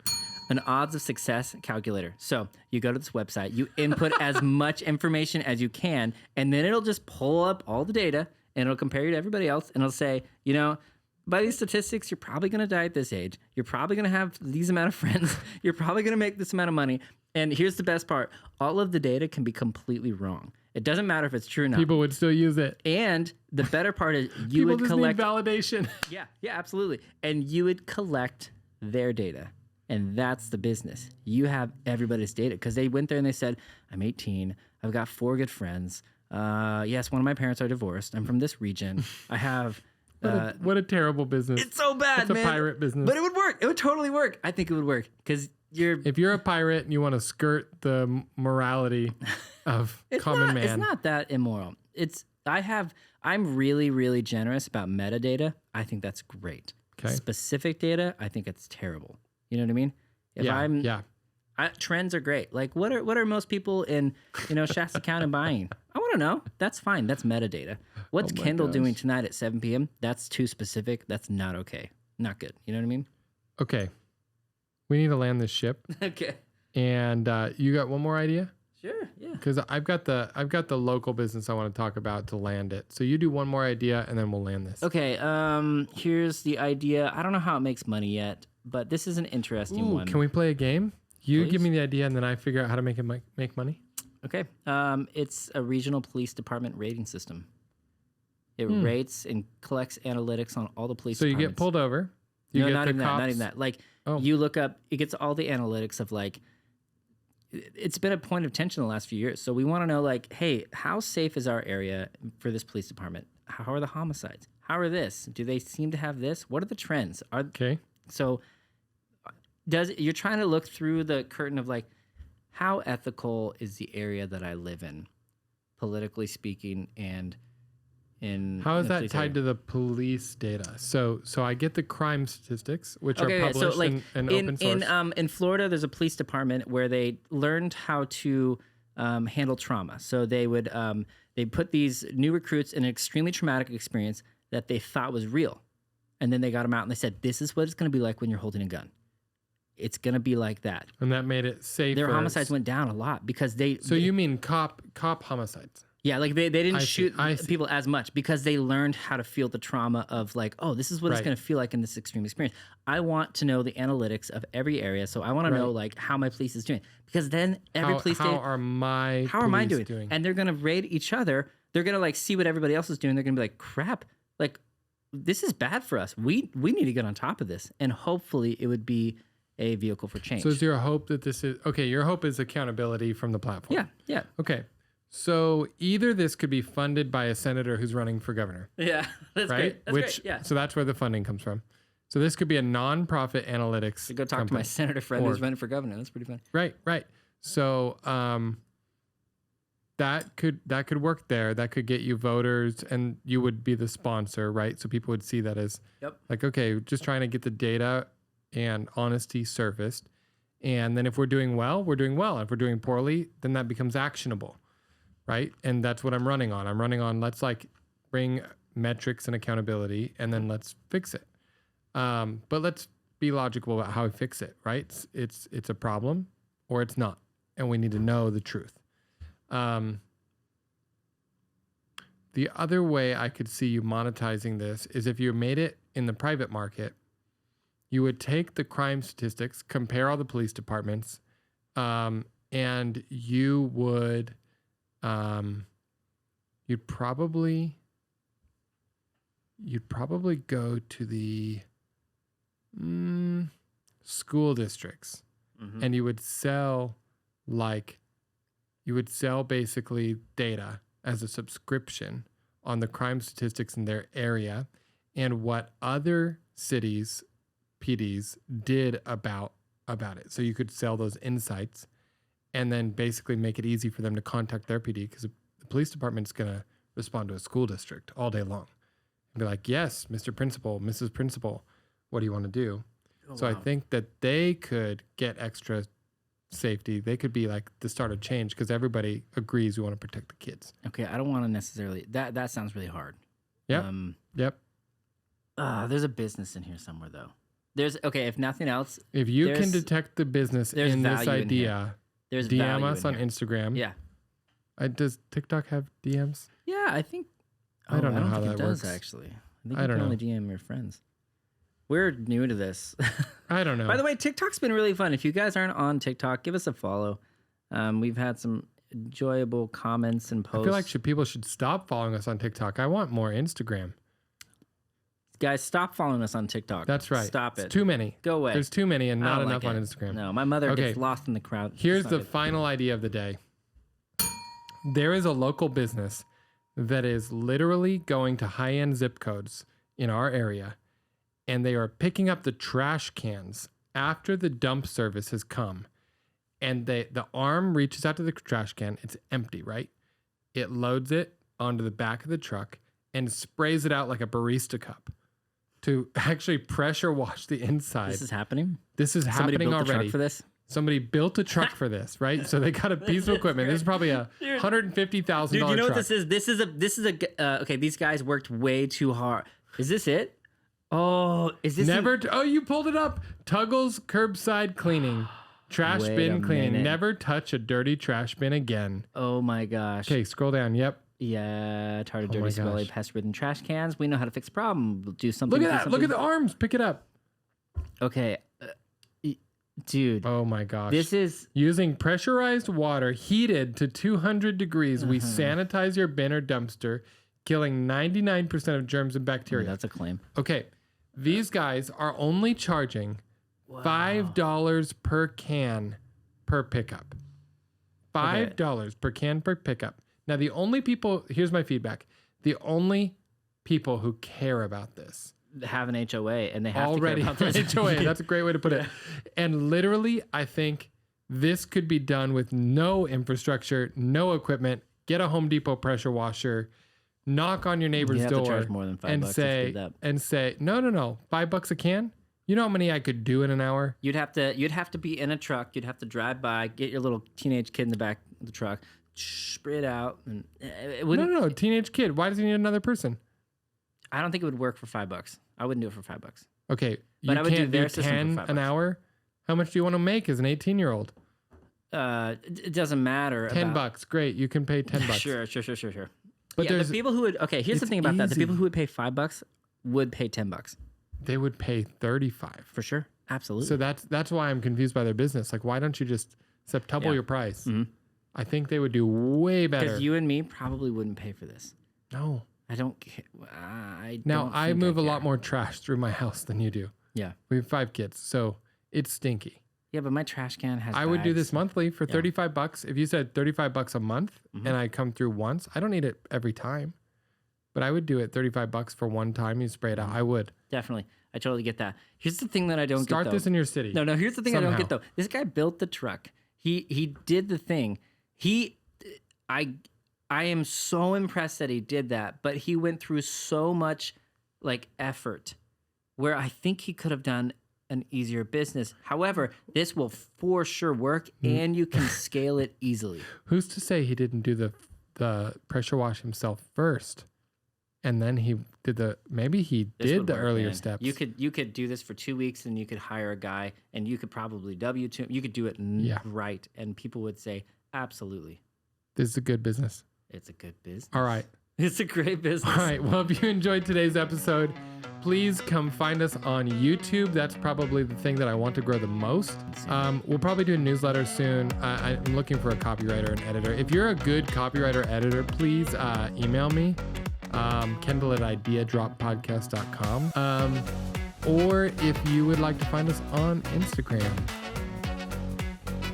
An odds of success calculator. So you go to this website, you input as much information as you can, and then it'll just pull up all the data and it'll compare you to everybody else and it'll say, you know, by these statistics, you're probably going to die at this age. You're probably going to have these amount of friends. You're probably going to make this amount of money. And here's the best part. All of the data can be completely wrong. It doesn't matter if it's true or not. People would still use it. And the better part is you would collect need validation. Yeah, absolutely. And you would collect their data. And that's the business. You have everybody's data because they went there and they said, I'm 18. I've got 4 good friends. Yes, one of my parents are divorced. I'm from this region. I have... What a terrible business. It's so bad, man. It's a pirate business. But it would work. It would totally work. I think it would work because if you're a pirate and you want to skirt the morality of common man. It's not that immoral. I'm really, really generous about metadata. I think that's great. Okay. Specific data, I think it's terrible. You know what I mean? Trends are great. Like what are most people in Shasta County buying? I want to know. That's fine. That's metadata. What's Kendall doing tonight at 7 p.m.? That's too specific. That's not okay. Not good. You know what I mean? Okay. We need to land this ship. Okay. And you got one more idea? Sure. Yeah. Because I've got the local business I want to talk about to land it. So you do one more idea and then we'll land this. Okay. Here's the idea. I don't know how it makes money yet, but this is an interesting one. Can we play a game? You Please? give me the idea and then I figure out how to make it make money. Okay. It's a regional police department rating system. It rates and collects analytics on all the police departments. So you get pulled over. Not even that. Like you look up, it gets all the analytics of like, it's been a point of tension the last few years. So we want to know like, hey, how safe is our area for this police department? How are the homicides? How are this? Do they seem to have this? What are the trends? Okay. So you're trying to look through the curtain of like, how ethical is the area that I live in, politically speaking, and how is that tied to the police data? So I get the crime statistics, which are published in open source. In Florida, there's a police department where they learned how to handle trauma. So they would they put these new recruits in an extremely traumatic experience that they thought was real, and then they got them out and they said, "This is what it's going to be like when you're holding a gun. It's going to be like that." And that made it safer. Their homicides went down a lot because they. So you mean cop homicides? Yeah, like they didn't shoot people as much because they learned how to feel the trauma of like, oh, this is what it's going to feel like in this extreme experience. I want to know the analytics of every area, so I want to know like how my police is doing because then every police how are my doing? And they're going to rate each other. They're going to like see what everybody else is doing. They're going to be like, crap, like this is bad for us. We need to get on top of this, and hopefully it would be a vehicle for change. So is your hope that this is okay? Your hope is accountability from the platform. Yeah. Okay. So either this could be funded by a senator who's running for governor. Yeah, that's right. Great. So that's where the funding comes from. So this could be a nonprofit analytics. To go talk to my senator friend who's running for governor. That's pretty fun. Right. So that could work there. That could get you voters, and you would be the sponsor, right? So people would see that as like, okay, just trying to get the data and honesty surfaced, and then if we're doing well, we're doing well. If we're doing poorly, then that becomes actionable. Right. And that's what I'm running on. I'm running on let's like bring metrics and accountability and then let's fix it. But let's be logical about how we fix it. Right. It's a problem or it's not. And we need to know the truth. The other way I could see you monetizing this is if you made it in the private market, you would take the crime statistics, compare all the police departments, and you would... you'd probably go to the school districts, and you would sell basically data as a subscription on the crime statistics in their area and what other cities PDs did about it. So you could sell those insights and then basically make it easy for them to contact their PD because the police department's going to respond to a school district all day long and be like, yes, Mr. Principal, Mrs. Principal, what do you want to do? So I think that they could get extra safety. They could be like the start of change because everybody agrees we want to protect the kids. Okay, I don't want to necessarily... That sounds really hard. Yep. Yep. There's a business in here somewhere, though. If nothing else... If you can detect the business in this idea... There's DM us on Instagram. Yeah. Does TikTok have DMs? Yeah, I think. I don't know how think that it works. does, actually. I think you can only DM your friends. We're new to this. I don't know. By the way, TikTok's been really fun. If you guys aren't on TikTok, give us a follow. We've had some enjoyable comments and posts. I feel like people should stop following us on TikTok. I want more Instagram. Guys, stop following us on TikTok. That's right. Stop it. It's too many. Go away. There's too many and I not don't enough like on it. Instagram. No, my mother Okay. gets lost in the crowd. Here's It's the not good. final idea of the day. There is a local business that is literally going to high-end zip codes in our area, and they are picking up the trash cans after the dump service has come. And the arm reaches out to the trash can. It's empty, right? It loads it onto the back of the truck and sprays it out like a barista cup to actually pressure wash the inside. This is happening? This is Somebody happening built the already. truck for this? Somebody built a truck for this, right? So they got a piece of equipment. This is probably a $150,000 Dude, you know truck. what this is? This is a okay, these guys worked way too hard. Is this it? Oh, is this Oh, you pulled it up. Tuggle's curbside cleaning. Trash Wait bin a cleaning. minute. Never touch a dirty trash bin again. Oh my gosh. Okay, scroll down. Yep. Yeah, tired of Oh my dirty, smelly, gosh. pest-ridden trash cans. We know how to fix a problem. We'll do something. Look at do that. Look something. at the arms. Pick it up. Okay, dude, Oh my gosh. this is Using pressurized water heated to 200 degrees, we Uh-huh. sanitize your bin or dumpster, killing 99% of germs and bacteria. that's a claim. Okay, these guys are only charging $5 per can per pickup. $5 per can per pickup. Now, the only people, here's my feedback. The only people who care about this Have an HOA and they have already to care about have this. an HOA. That's a great way to put it. And literally, I think this could be done with no infrastructure, no equipment. Get a Home Depot pressure washer, knock on your neighbor's You have to door, charge more than $5 and to say, speed up. no, $5 a can. You know how many I could do in an hour? You'd have to be in a truck. You'd have to drive by, get your little teenage kid in the back of the truck, spray it out, and it wouldn't. No, teenage kid. Why does he need another person? I don't think it would work for $5. I wouldn't do it for $5. Okay, But you I would do can't do their system for 10 an $5. hour. How much do you want to make as an 18-year-old? It doesn't matter. $10. Great, you can pay $10. Sure. But Yeah, there's the people who would. Okay, here's the it's thing about that. The easy. people who would pay $5 would pay $10 they would pay 35. for sure. Absolutely. So that's why I'm confused by their business. Like, why don't you just double Yeah. your price? Mhm. I think they would do way better. Because you and me probably wouldn't pay for this. No. I don't. I Now don't I think move a care. lot more trash through my house than you do. Yeah. We have 5 kids, so it's stinky. Yeah, but my trash can has. I would do bags. this monthly for $35. If you said $35 a month Mm-hmm. and I come through once, I don't need it every time. But I would do it $35 for one time. You spray it out. I would. Definitely. I totally get that. Here's the thing that I don't Start get. Though. this in your city. No. Here's the thing I don't Somehow. get though. This guy built the truck. He did the thing. I am so impressed that he did that. But he went through so much like effort, where I think he could have done an easier business. However, this will for sure work, and you can scale it easily. Who's to say he didn't do the pressure wash himself first? And then he did maybe he This did would the work, earlier man. steps. You could do this for 2 weeks, and you could hire a guy, and you could probably W2. You could do it Yeah. right, and people would say, absolutely, This is a good business. it's a good business. All right. It's a great business. All right. Well, if you enjoyed today's episode, please come find us on YouTube. That's probably the thing that I want to grow the most. We'll probably do a newsletter soon. I'm looking for a copywriter and editor. If you're a good copywriter editor, please email me, kendall@ideadroppodcast.com. Or if you would like to find us on Instagram,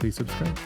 please subscribe.